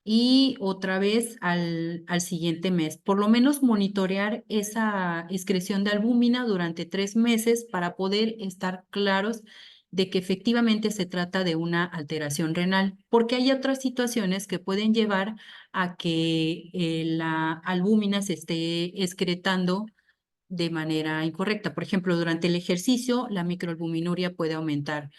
y otra vez al siguiente mes. Por lo menos monitorear esa excreción de albúmina durante 3 meses para poder estar claros de que efectivamente se trata de una alteración renal, porque hay otras situaciones que pueden llevar a que la albúmina se esté excretando de manera incorrecta. Por ejemplo, durante el ejercicio, la microalbuminuria puede aumentar.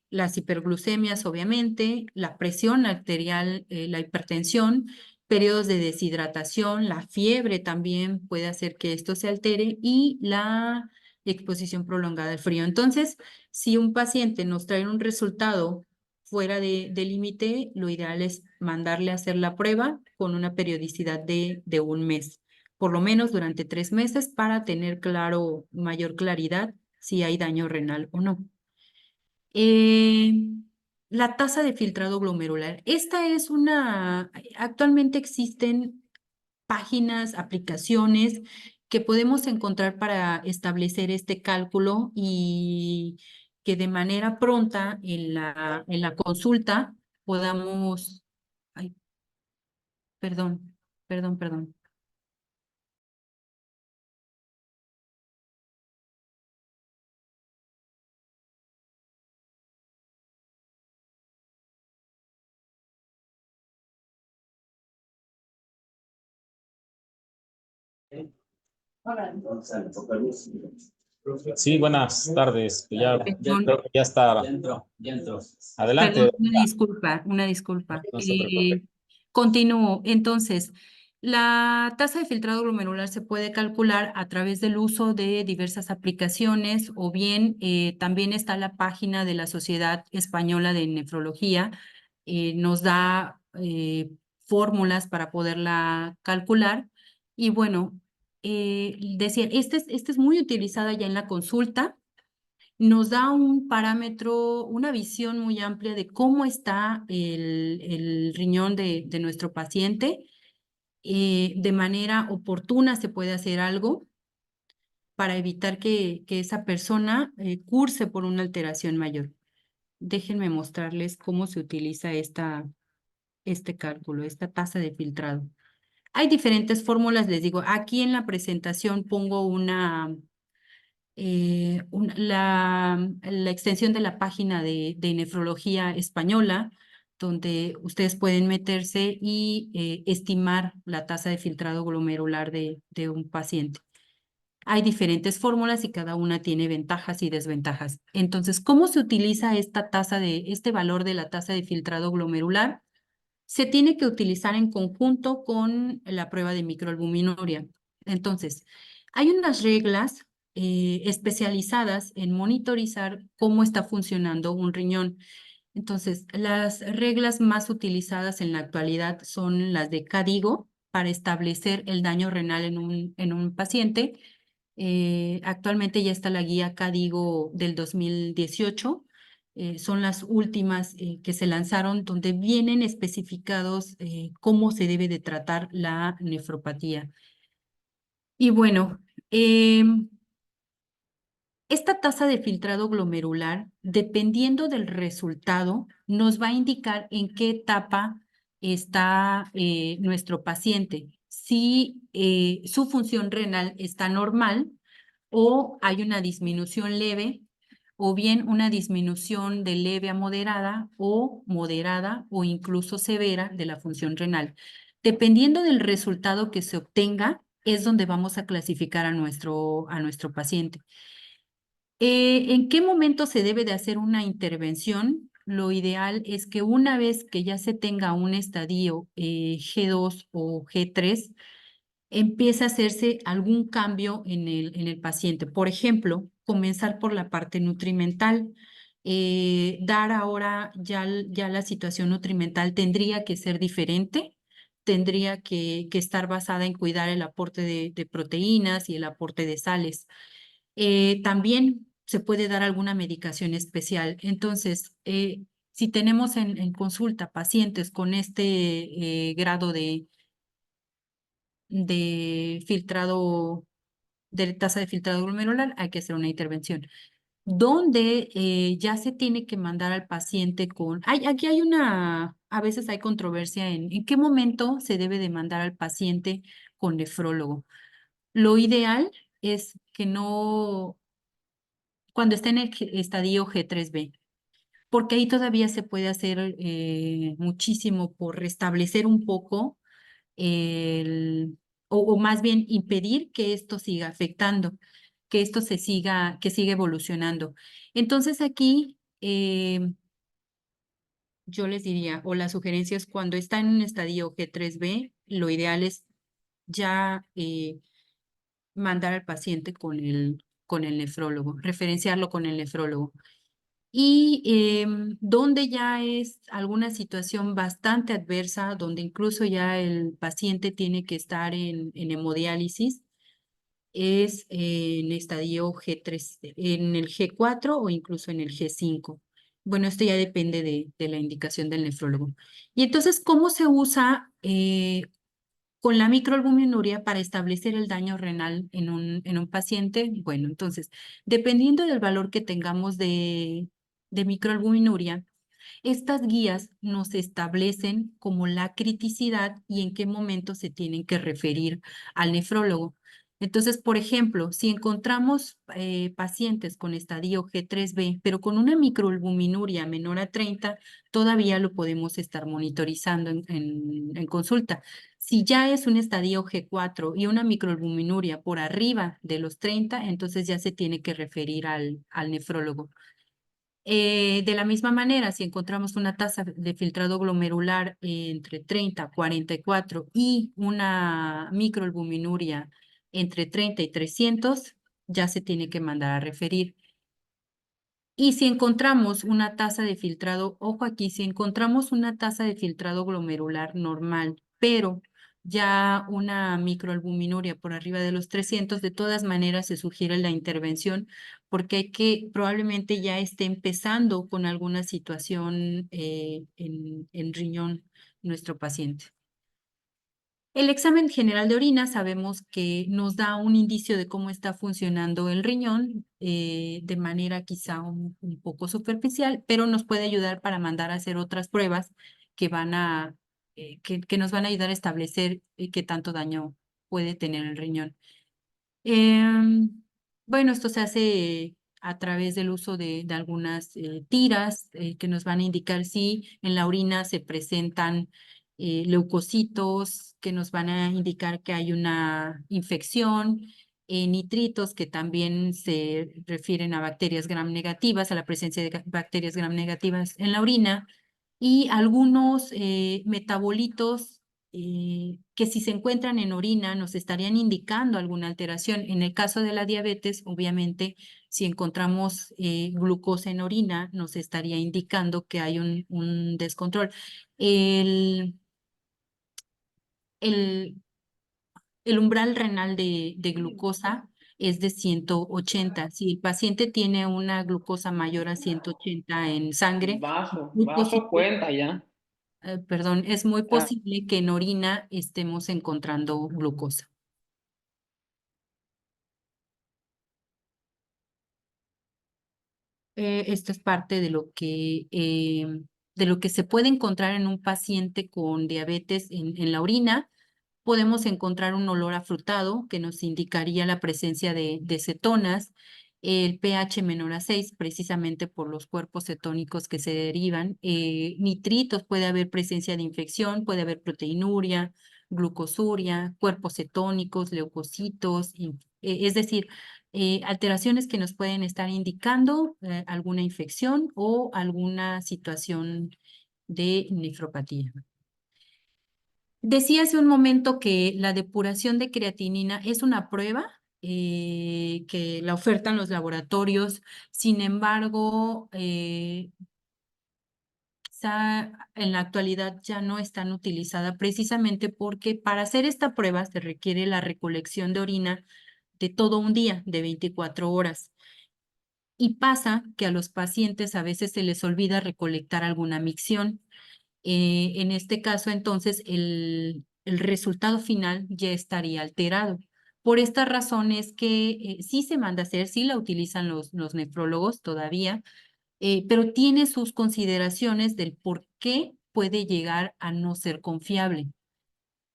Las hiperglucemias, obviamente, la presión arterial, la hipertensión, periodos de deshidratación, la fiebre también puede hacer que esto se altere y la exposición prolongada al frío. Entonces, si un paciente nos trae un resultado fuera de límite, lo ideal es mandarle a hacer la prueba con una periodicidad de 1 mes, por lo menos durante 3 meses, para tener mayor claridad si hay daño renal o no. Eh, la tasa de filtrado glomerular. Actualmente existen páginas, aplicaciones que podemos encontrar para establecer este cálculo y que de manera pronta en la consulta podamos, ay, perdón, perdón. Sí, buenas tardes. Perdón, Creo que ya está. Adelante, Perdón, doctora. una disculpa. No se preocupe. Continúo. Entonces, la tasa de filtrado glomerular se puede calcular a través del uso de diversas aplicaciones, o bien también está la página de la Sociedad Española de Nefrología. Nos da fórmulas para poderla calcular. Y bueno, decía, esta es muy utilizada ya en la consulta. Nos da un parámetro, una visión muy amplia de cómo está el riñón de nuestro paciente. De manera oportuna se puede hacer algo para evitar que esa persona curse por una alteración mayor. Déjenme mostrarles cómo se utiliza este cálculo, esta tasa de filtrado. Hay diferentes fórmulas, les digo, aquí en la presentación pongo la extensión de la página de Nefrología Española, donde ustedes pueden meterse y estimar la tasa de filtrado glomerular de un paciente. Hay diferentes fórmulas y cada una tiene ventajas y desventajas. Entonces, ¿cómo se utiliza este valor de la tasa de filtrado glomerular? Se tiene que utilizar en conjunto con la prueba de microalbuminuria. Entonces, hay unas reglas especializadas en monitorizar cómo está funcionando un riñón. Entonces, las reglas más utilizadas en la actualidad son las de KDIGO para establecer el daño renal en un paciente. Actualmente ya está la guía KDIGO del 2018. Son las últimas que se lanzaron, donde vienen especificados cómo se debe de tratar la nefropatía. Y bueno, esta tasa de filtrado glomerular, dependiendo del resultado, nos va a indicar en qué etapa está nuestro paciente. Si su función renal está normal o hay una disminución leve, o bien una disminución de leve a moderada o incluso severa de la función renal. Dependiendo del resultado que se obtenga, es donde vamos a clasificar a nuestro paciente. ¿En qué momento se debe de hacer una intervención? Lo ideal es que una vez que ya se tenga un estadio G2 o G3, empiece a hacerse algún cambio en el paciente. Por ejemplo, comenzar por la parte nutrimental. Dar ahora ya la situación nutrimental tendría que ser diferente, tendría que estar basada en cuidar el aporte de proteínas y el aporte de sales. También se puede dar alguna medicación especial. Entonces, si tenemos en consulta pacientes con este grado de filtrado, de tasa de filtrado glomerular, hay que hacer una intervención. Donde ya se tiene que mandar al paciente aquí a veces hay controversia en qué momento se debe de mandar al paciente con nefrólogo. Lo ideal es que no, cuando esté en el estadio G3B, porque ahí todavía se puede hacer muchísimo por restablecer un poco o más bien impedir que esto siga afectando, que esto que siga evolucionando. Entonces aquí yo les diría, o la sugerencia es cuando está en un estadio G3B, lo ideal es ya mandar al paciente con el nefrólogo, referenciarlo con el nefrólogo. Y donde ya es alguna situación bastante adversa, donde incluso ya el paciente tiene que estar en hemodiálisis, es en estadio G3, en el G4 o incluso en el G5. Bueno, esto ya depende de la indicación del nefrólogo. Y entonces, ¿cómo se usa con la microalbuminuria para establecer el daño renal en un paciente? Bueno, entonces, dependiendo del valor que tengamos de microalbuminuria, estas guías nos establecen como la criticidad y en qué momento se tienen que referir al nefrólogo. Entonces, por ejemplo, si encontramos pacientes con estadio G3B, pero con una microalbuminuria menor a 30, todavía lo podemos estar monitorizando en consulta. Si ya es un estadio G4 y una microalbuminuria por arriba de los 30, entonces ya se tiene que referir al nefrólogo. De la misma manera, si encontramos una tasa de filtrado glomerular entre 30 y 44 y una microalbuminuria entre 30 y 300, ya se tiene que mandar a referir. Y si encontramos una tasa de filtrado, ojo aquí, si encontramos una tasa de filtrado glomerular normal, pero ya una microalbuminuria por arriba de los 300, de todas maneras se sugiere la intervención porque probablemente ya esté empezando con alguna situación en riñón nuestro paciente. El examen general de orina sabemos que nos da un indicio de cómo está funcionando el riñón de manera quizá un poco superficial, pero nos puede ayudar para mandar a hacer otras pruebas que que nos van a ayudar a establecer qué tanto daño puede tener el riñón. Bueno, esto se hace a través del uso de algunas tiras que nos van a indicar si en la orina se presentan leucocitos, que nos van a indicar que hay una infección, nitritos que también se refieren a bacterias gram negativas, a la presencia de bacterias gram negativas en la orina, y algunos metabolitos que si se encuentran en orina nos estarían indicando alguna alteración. En el caso de la diabetes, obviamente, si encontramos glucosa en orina, nos estaría indicando que hay un descontrol. El, el, el umbral renal de glucosa es de 180. Si el paciente tiene una glucosa mayor a 180 en sangre, muy Bajo positivo, cuenta ya. perdón, es muy Ah, posible que en orina estemos encontrando glucosa. Esto es parte de lo que se puede encontrar en un paciente con diabetes en la orina. Podemos encontrar un olor afrutado que nos indicaría la presencia de cetonas, el pH menor a 6, precisamente por los cuerpos cetónicos que se derivan. Nitritos, puede haber presencia de infección, puede haber proteinuria, glucosuria, cuerpos cetónicos, leucocitos, es decir, alteraciones que nos pueden estar indicando alguna infección o alguna situación de nefropatía. Decía hace un momento que la depuración de creatinina es una prueba que la ofertan los laboratorios. Sin embargo, quizá en la actualidad ya no es tan utilizada precisamente porque para hacer esta prueba se requiere la recolección de orina de todo un día, de 24 horas. Y pasa que a los pacientes a veces se les olvida recolectar alguna micción. En este caso, entonces, el resultado final ya estaría alterado. Por esta razón es que sí se manda a hacer, sí la utilizan los nefrólogos todavía, pero tiene sus consideraciones del por qué puede llegar a no ser confiable.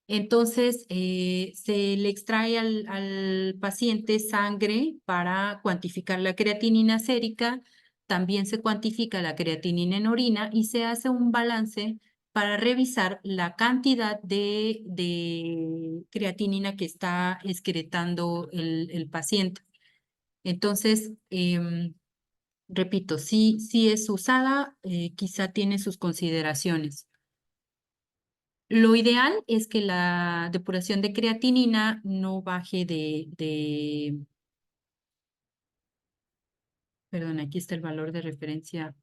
Entonces, se le extrae al paciente sangre para cuantificar la creatinina sérica, también se cuantifica la creatinina en orina y se hace un balance para revisar la cantidad de creatinina que está excretando el paciente. Entonces, repito, sí es usada, quizá tiene sus consideraciones. Lo ideal es que la depuración de creatinina no baje Perdón, aquí está el valor de referencia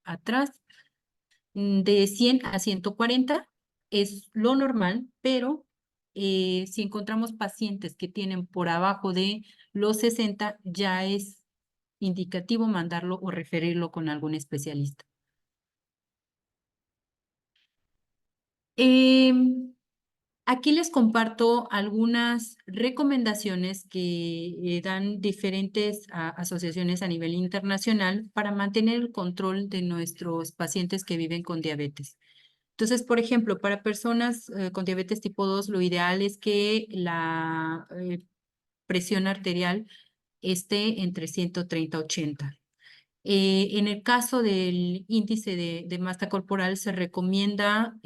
atrás. De 100 a 140 es lo normal, pero si encontramos pacientes que tienen por abajo de los 60, ya es indicativo mandarlo o referirlo con algún especialista. Aquí les comparto algunas recomendaciones que dan diferentes asociaciones a nivel internacional para mantener el control de nuestros pacientes que viven con diabetes. Entonces, por ejemplo, para personas con diabetes tipo 2, lo ideal es que la presión arterial esté entre 130 y 80. En el caso del índice de masa corporal, se recomienda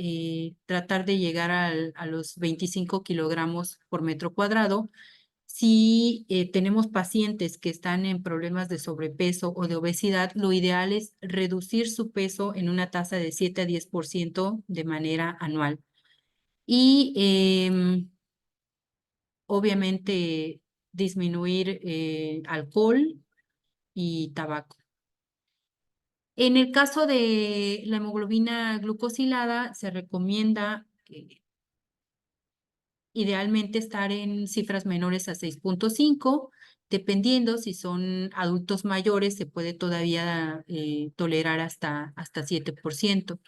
tratar de llegar a los 25 kilogramos por metro cuadrado. Si tenemos pacientes que están en problemas de sobrepeso o de obesidad, lo ideal es reducir su peso en una tasa de 7 a 10% de manera anual. Y obviamente disminuir alcohol y tabaco. En el caso de la hemoglobina glucosilada, se recomienda idealmente estar en cifras menores a 6.5, dependiendo si son adultos mayores, se puede todavía tolerar hasta 7%.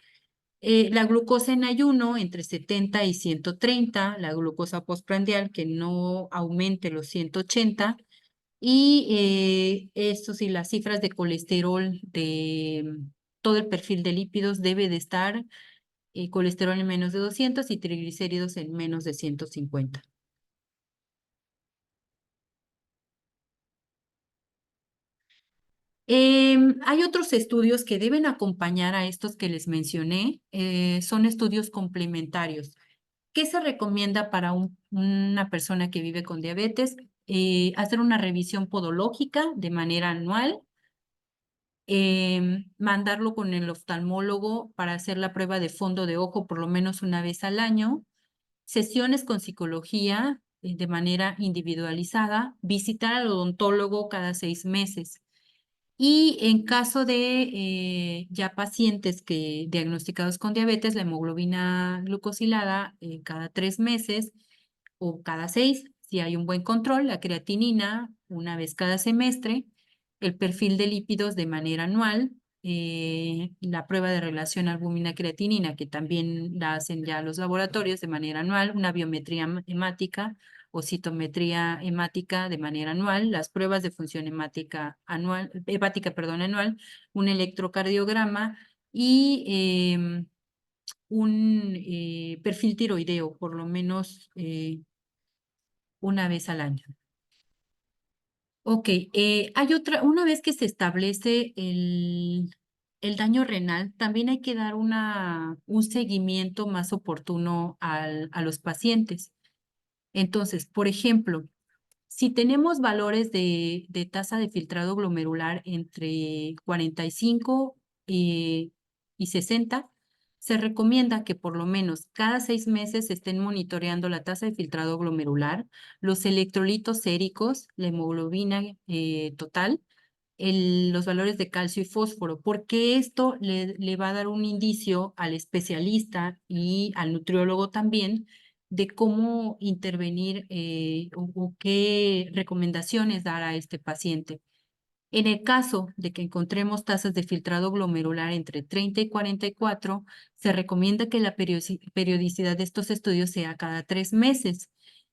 La glucosa en ayuno entre 70 y 130, la glucosa postprandial que no aumente los 180, y eso sí, las cifras de colesterol de todo el perfil de lípidos debe de estar colesterol en menos de 200 y triglicéridos en menos de 150. Hay otros estudios que deben acompañar a estos que les mencioné, son estudios complementarios. ¿Qué se recomienda para una persona que vive con diabetes? Hacer una revisión podológica de manera anual, mandarlo con el oftalmólogo para hacer la prueba de fondo de ojo por lo menos una vez al año, sesiones con psicología de manera individualizada, visitar al odontólogo cada 6 meses. Y en caso de ya pacientes que diagnosticados con diabetes, la hemoglobina glucosilada cada 3 meses o cada 6, si hay un buen control, la creatinina una vez cada semestre, el perfil de lípidos de manera anual, la prueba de relación albúmina-creatinina, que también la hacen ya los laboratorios de manera anual, una biometría hemática o citometría hemática de manera anual, las pruebas de función hepática, anual, un electrocardiograma y un perfil tiroideo, por lo menos una vez al año. Ok, una vez que se establece el daño renal, también hay que dar un seguimiento más oportuno a los pacientes. Entonces, por ejemplo, si tenemos valores de tasa de filtrado glomerular entre 45 y 60, se recomienda que por lo menos cada 6 meses estén monitoreando la tasa de filtrado glomerular, los electrolitos séricos, la hemoglobina total, los valores de calcio y fósforo, porque esto le va a dar un indicio al especialista y al nutriólogo también de cómo intervenir o qué recomendaciones dar a este paciente. En el caso de que encontremos tasas de filtrado glomerular entre 30 y 44, se recomienda que la periodicidad de estos estudios sea cada 3 meses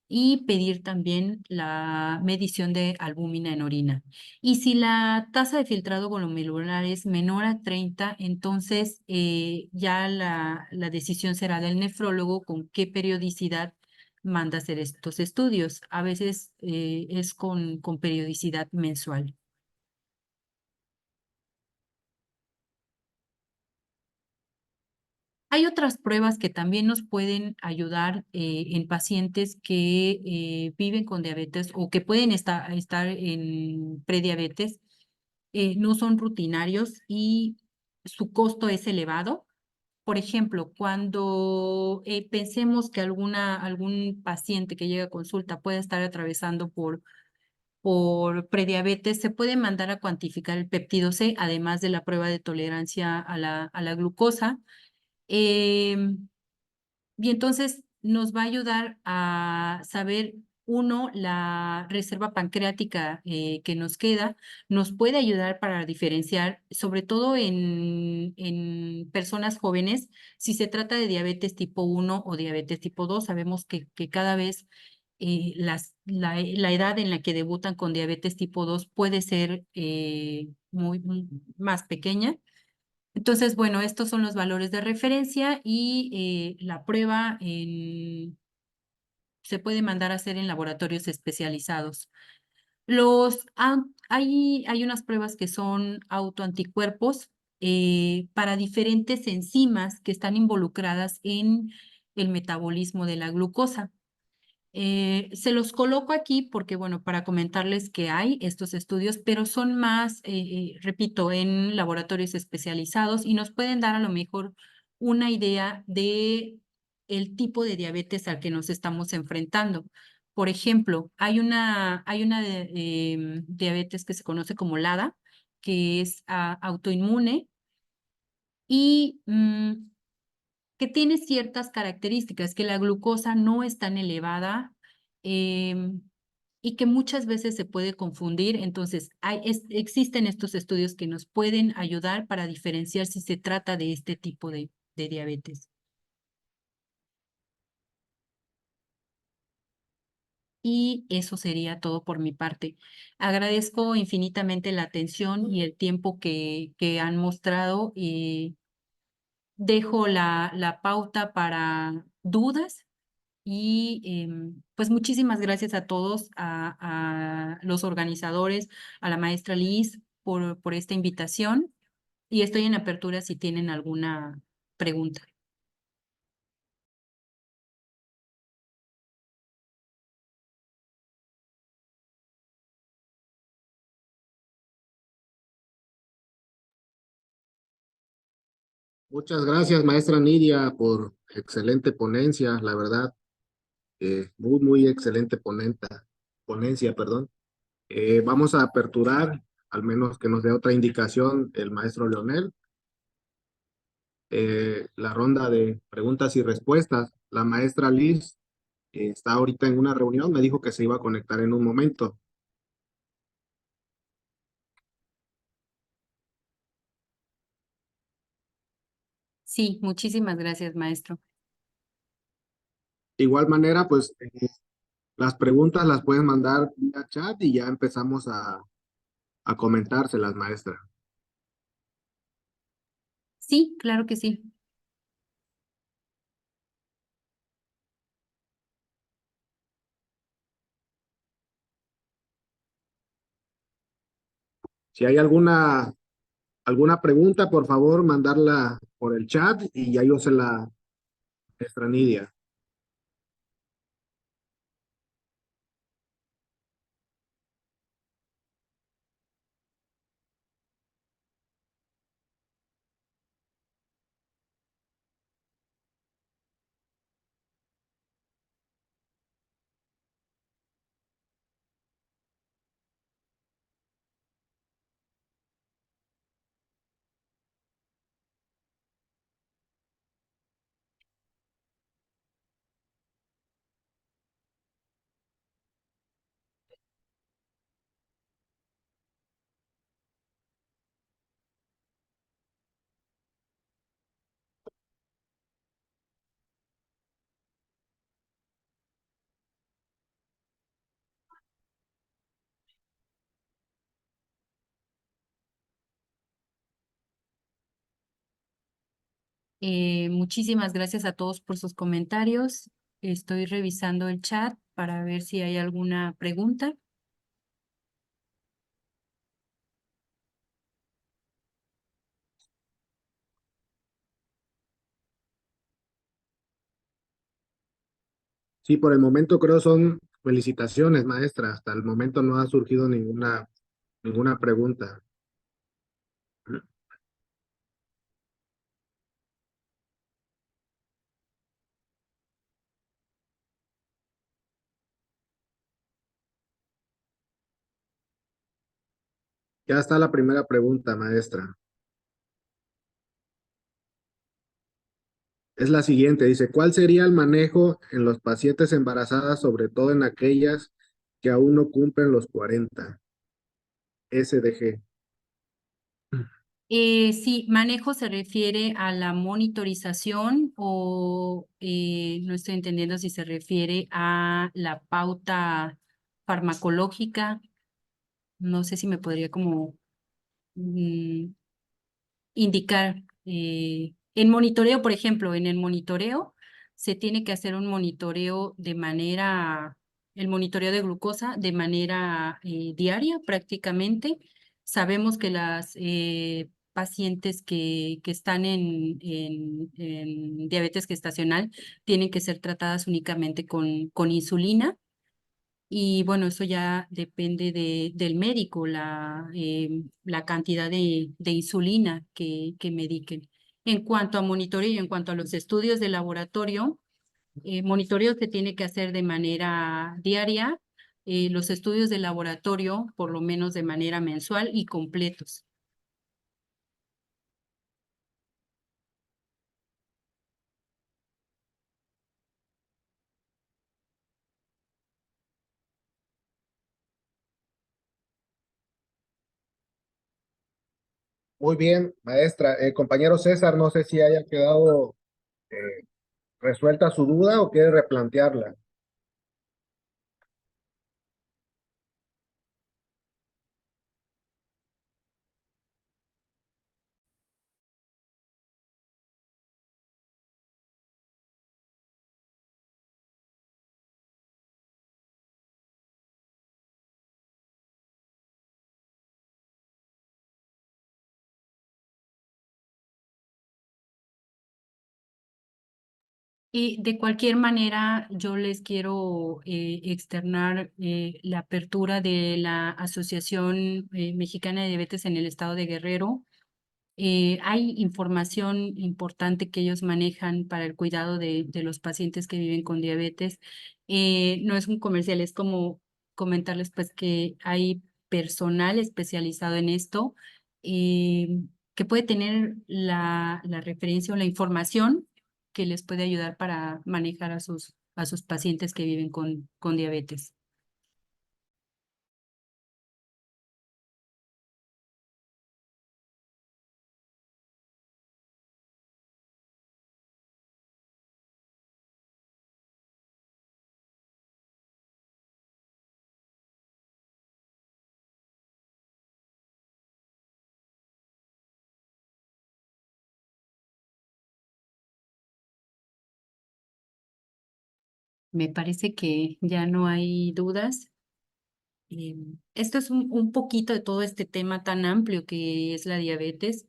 y pedir también la medición de albúmina en orina. Y si la tasa de filtrado glomerular es menor a 30, entonces ya la decisión será del nefrólogo con qué periodicidad manda hacer estos estudios. A veces es con periodicidad mensual. Hay otras pruebas que también nos pueden ayudar en pacientes que viven con diabetes o que pueden estar en prediabetes. No son rutinarios y su costo es elevado. Por ejemplo, cuando pensemos que algún paciente que llega a consulta puede estar atravesando por por prediabetes, se puede mandar a cuantificar el péptido C, además de la prueba de tolerancia a la glucosa. Y entonces nos va a ayudar a saber, uno, la reserva pancreática que nos queda, nos puede ayudar para diferenciar, sobre todo en personas jóvenes, si se trata de diabetes tipo 1 o diabetes tipo 2. Sabemos que cada vez la edad en la que debutan con diabetes tipo 2 puede ser muy más pequeña. Entonces, bueno, estos son los valores de referencia y la prueba se puede mandar a hacer en laboratorios especializados. Hay unas pruebas que son autoanticuerpos para diferentes enzimas que están involucradas en el metabolismo de la glucosa. Se los coloco aquí porque, bueno, para comentarles que hay estos estudios, pero son más, repito, en laboratorios especializados y nos pueden dar a lo mejor una idea de el tipo de diabetes al que nos estamos enfrentando. Por ejemplo, hay una diabetes que se conoce como LADA, que es autoinmune y que tiene ciertas características, que la glucosa no es tan elevada em, y que muchas veces se puede confundir. Entonces, existen estos estudios que nos pueden ayudar para diferenciar si se trata de este tipo de diabetes. Y eso sería todo por mi parte. Agradezco infinitamente la atención y el tiempo que han mostrado y dejo la pauta para dudas. Y pues muchísimas gracias a todos, a los organizadores, a la maestra Liz por esta invitación y estoy en apertura si tienen alguna pregunta. Muchas gracias, maestra Nidia, por excelente ponencia, la verdad, muy excelente ponencia, perdón. Vamos a aperturar, al menos que nos dé otra indicación, el maestro Leonel, la ronda de preguntas y respuestas. La maestra Liz está ahorita en una reunión, me dijo que se iba a conectar en un momento. Sí, muchísimas gracias, maestro. De igual manera, pues las preguntas las pueden mandar vía chat y ya empezamos a comentárselas, maestra. Sí, claro que sí. Si hay alguna pregunta, por favor, mandarla por el chat y ya yo se la maestra Nidia. Muchísimas gracias a todos por sus comentarios. Estoy revisando el chat para ver si hay alguna pregunta. Sí, por el momento creo son felicitaciones, maestra. Hasta el momento no ha surgido ninguna pregunta. Ya está la primera pregunta, maestra. Es la siguiente, dice, ¿cuál sería el manejo en los pacientes embarazadas, sobre todo en aquellas que aún no cumplen los 40? SDG. Sí, manejo se refiere a la monitorización o no estoy entendiendo si se refiere a la pauta farmacológica. No sé si me podría como mm, indicar. En monitoreo, por ejemplo, en el monitoreo se tiene que hacer un monitoreo el monitoreo de glucosa de manera diaria prácticamente. Sabemos que las pacientes que están en diabetes gestacional tienen que ser tratadas únicamente con insulina. Y bueno, eso ya depende del médico, la cantidad de insulina que mediquen. En cuanto a monitoreo y en cuanto a los estudios de laboratorio, monitoreo se tiene que hacer de manera diaria, los estudios de laboratorio por lo menos de manera mensual y completos. Muy bien, maestra. Compañero César, no sé si haya quedado resuelta su duda o quiere replantearla. Y de cualquier manera, yo les quiero externar la apertura de la Asociación Mexicana de Diabetes en el estado de Guerrero. Hay información importante que ellos manejan para el cuidado de los pacientes que viven con diabetes. No es un comercial, es como comentarles pues que hay personal especializado en esto eh, que puede tener la referencia o la información que les puede ayudar para manejar a sus pacientes que viven con diabetes. Me parece que ya no hay dudas. Esto es un poquito de todo este tema tan amplio que es la diabetes.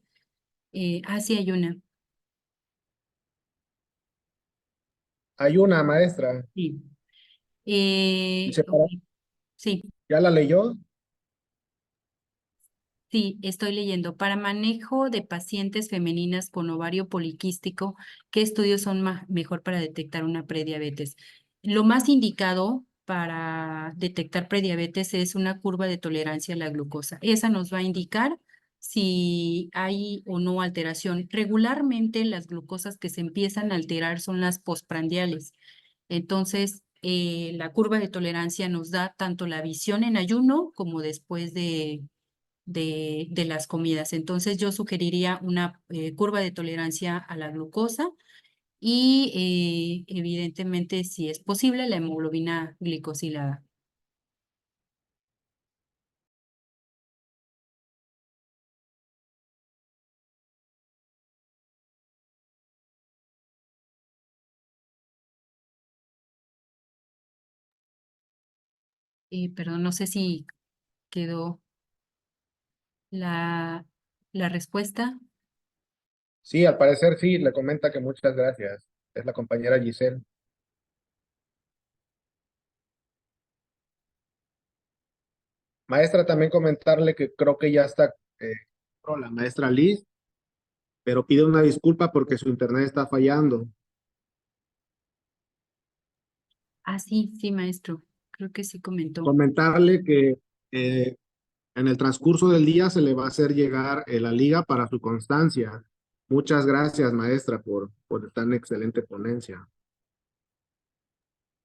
Sí, hay una. Hay una, maestra. Sí. Dice, Ok, sí, ¿ya la leyó? sí, estoy leyendo. Para manejo de pacientes femeninas con ovario poliquístico, ¿qué estudios son mejor para detectar una prediabetes? Lo más indicado para detectar prediabetes es una curva de tolerancia a la glucosa. Esa nos va a indicar si hay o no alteración. Regularmente las glucosas que se empiezan a alterar son las postprandiales. Entonces, la curva de tolerancia nos da tanto la visión en ayuno como después de las comidas. Entonces, yo sugeriría una curva de tolerancia a la glucosa y evidentemente, si es posible, la hemoglobina glicosilada. Perdón, no sé si quedó la, la respuesta. Sí, al parecer sí, le comenta que muchas gracias. Es la compañera Giselle. Maestra, también comentarle que creo que ya está la maestra Liz, pero pide una disculpa porque su internet está fallando. Sí, sí, maestro. Creo que sí comentó. Comentarle que eh, En el transcurso del día se le va a hacer llegar la liga para su constancia. Muchas gracias, maestra, por tan excelente ponencia.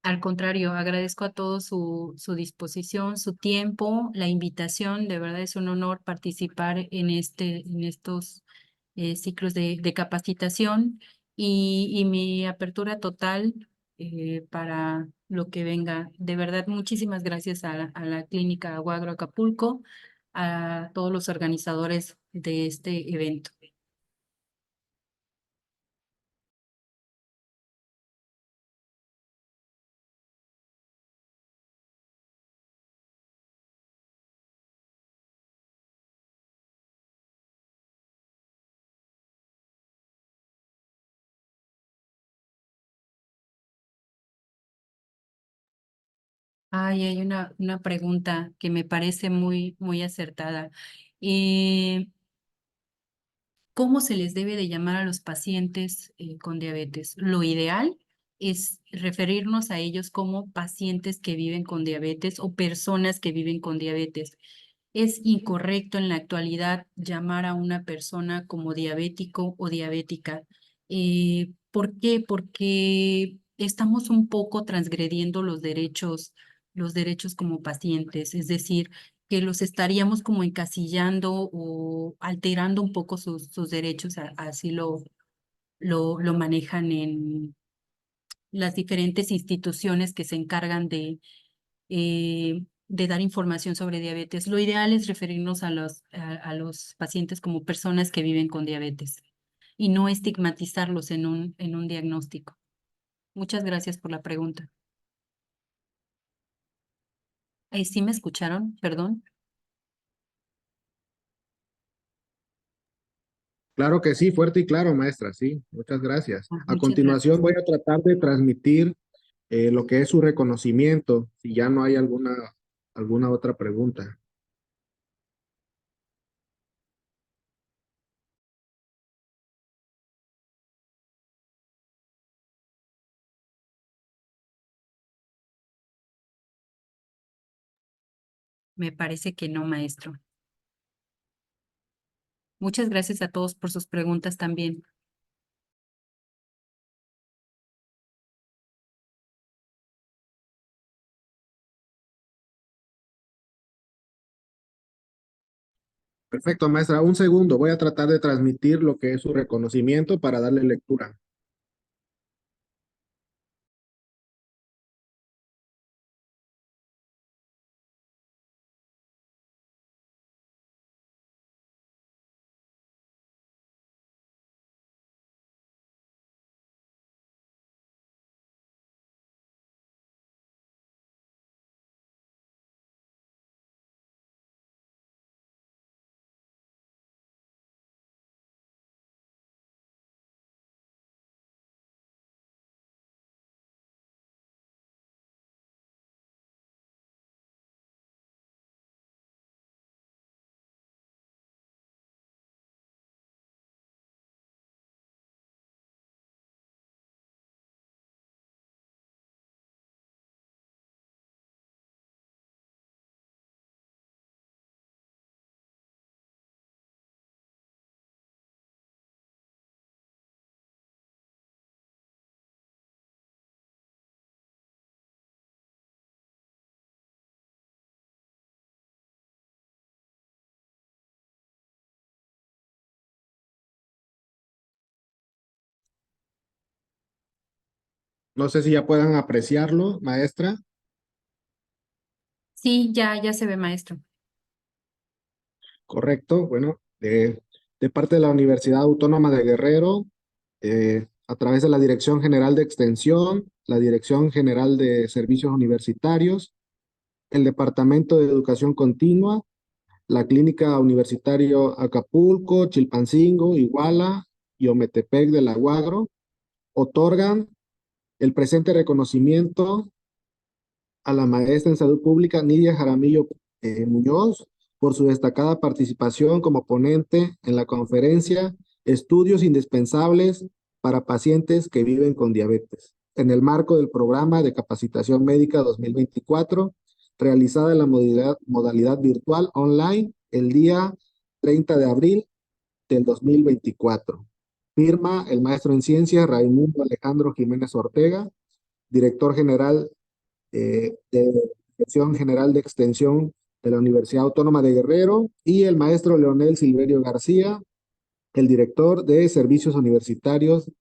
Al contrario, agradezco a todos su disposición, su tiempo, la invitación. De verdad es un honor participar en estos ciclos de capacitación y mi apertura total para lo que venga. De verdad, muchísimas gracias a la Clínica Aguagro Acapulco, a todos los organizadores de este evento. Ay, hay una pregunta que me parece muy acertada. Eh, ¿Cómo se les debe de llamar a los pacientes con diabetes? Lo ideal es referirnos a ellos como pacientes que viven con diabetes o personas que viven con diabetes. Es incorrecto en la actualidad llamar a una persona como diabético o diabética. ¿Por qué? Porque estamos un poco transgrediendo los derechos como pacientes, es decir, que los estaríamos como encasillando o alterando un poco sus derechos, así lo manejan en las diferentes instituciones que se encargan de dar información sobre diabetes. Lo ideal es referirnos a los pacientes como personas que viven con diabetes y no estigmatizarlos en un diagnóstico. Muchas gracias por la pregunta. ¿Sí me escucharon? Perdón. Claro que sí, fuerte y claro, maestra, sí. Muchas gracias. A Muchas continuación gracias. voy a tratar de transmitir lo que es su reconocimiento, si ya no hay alguna otra pregunta. Me parece que no, maestro. Muchas gracias a todos por sus preguntas también. Perfecto, maestra. Un segundo, voy a tratar de transmitir lo que es su reconocimiento para darle lectura. No sé si ya puedan apreciarlo, maestra. Sí, ya se ve, maestro. Correcto. Bueno, de parte de la Universidad Autónoma de Guerrero, a través de la Dirección General de Extensión, la Dirección General de Servicios Universitarios, el Departamento de Educación Continua, la Clínica Universitario Acapulco, Chilpancingo, Iguala y Ometepec de la Huagro, otorgan el presente reconocimiento a la maestra en Salud Pública Nidia Jaramillo Muñoz por su destacada participación como ponente en la conferencia Estudios indispensables para pacientes que viven con diabetes, en el marco del programa de capacitación médica 2024 realizada en la modalidad virtual online el día 30 de abril del 2024. Firma el maestro en ciencias Raimundo Alejandro Jiménez Ortega, director general de Dirección General de Extensión de la Universidad Autónoma de Guerrero, y el maestro Leonel Silverio García, el director de Servicios Universitarios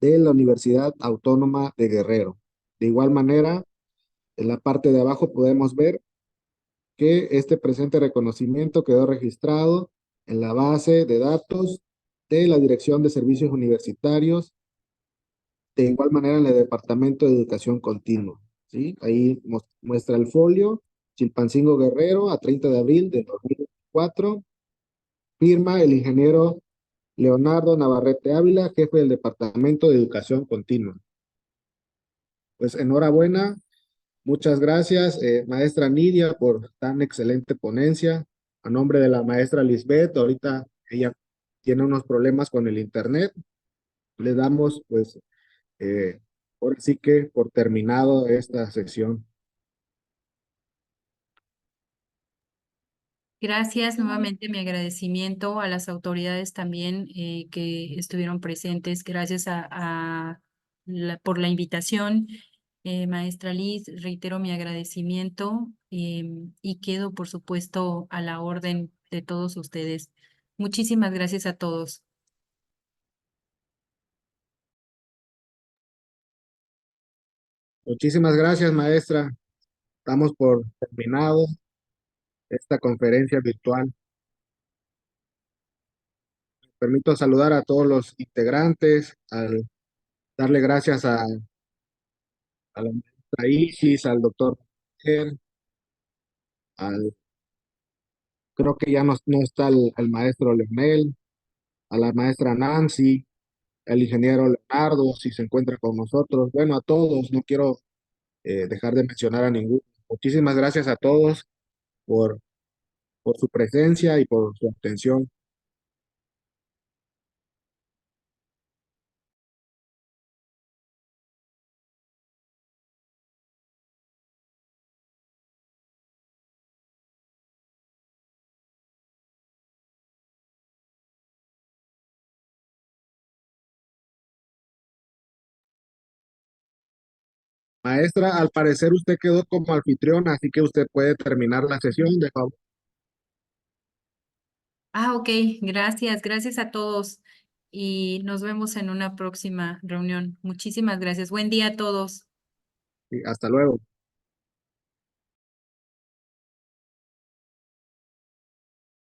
de la Universidad Autónoma de Guerrero. De igual manera, en la parte de abajo podemos ver que este presente reconocimiento quedó registrado en la base de datos de la Dirección de Servicios Universitarios, de igual manera en el Departamento de Educación Continua. ¿Sí? Ahí muestra el folio, Chilpancingo Guerrero, a 30 de abril de 2024. Firma el ingeniero Leonardo Navarrete Ávila, jefe del Departamento de Educación Continua. Pues enhorabuena, muchas gracias, maestra Nidia, por tan excelente ponencia. A nombre de la maestra Lisbeth, ahorita ella tiene unos problemas con el internet. Le damos, pues, ahora sí que por terminado esta sesión. Gracias, nuevamente mi agradecimiento a las autoridades también que estuvieron presentes. Gracias por la invitación. Maestra Liz, reitero mi agradecimiento y quedo, por supuesto, a la orden de todos ustedes. Muchísimas gracias a todos. Muchísimas gracias, maestra. Estamos por terminado esta conferencia virtual. Permito saludar a todos los integrantes, al darle gracias a la maestra Isis, al doctor, creo que ya no está el maestro Leonel, a la maestra Nancy, al ingeniero Leonardo, si se encuentra con nosotros. Bueno, a todos, no quiero dejar de mencionar a ninguno. Muchísimas gracias a todos por, por su presencia y por su atención. Maestra, al parecer usted quedó como anfitriona, así que usted puede terminar la sesión, de favor. Ok, gracias a todos y nos vemos en una próxima reunión. Muchísimas gracias. Buen día a todos. Y hasta luego.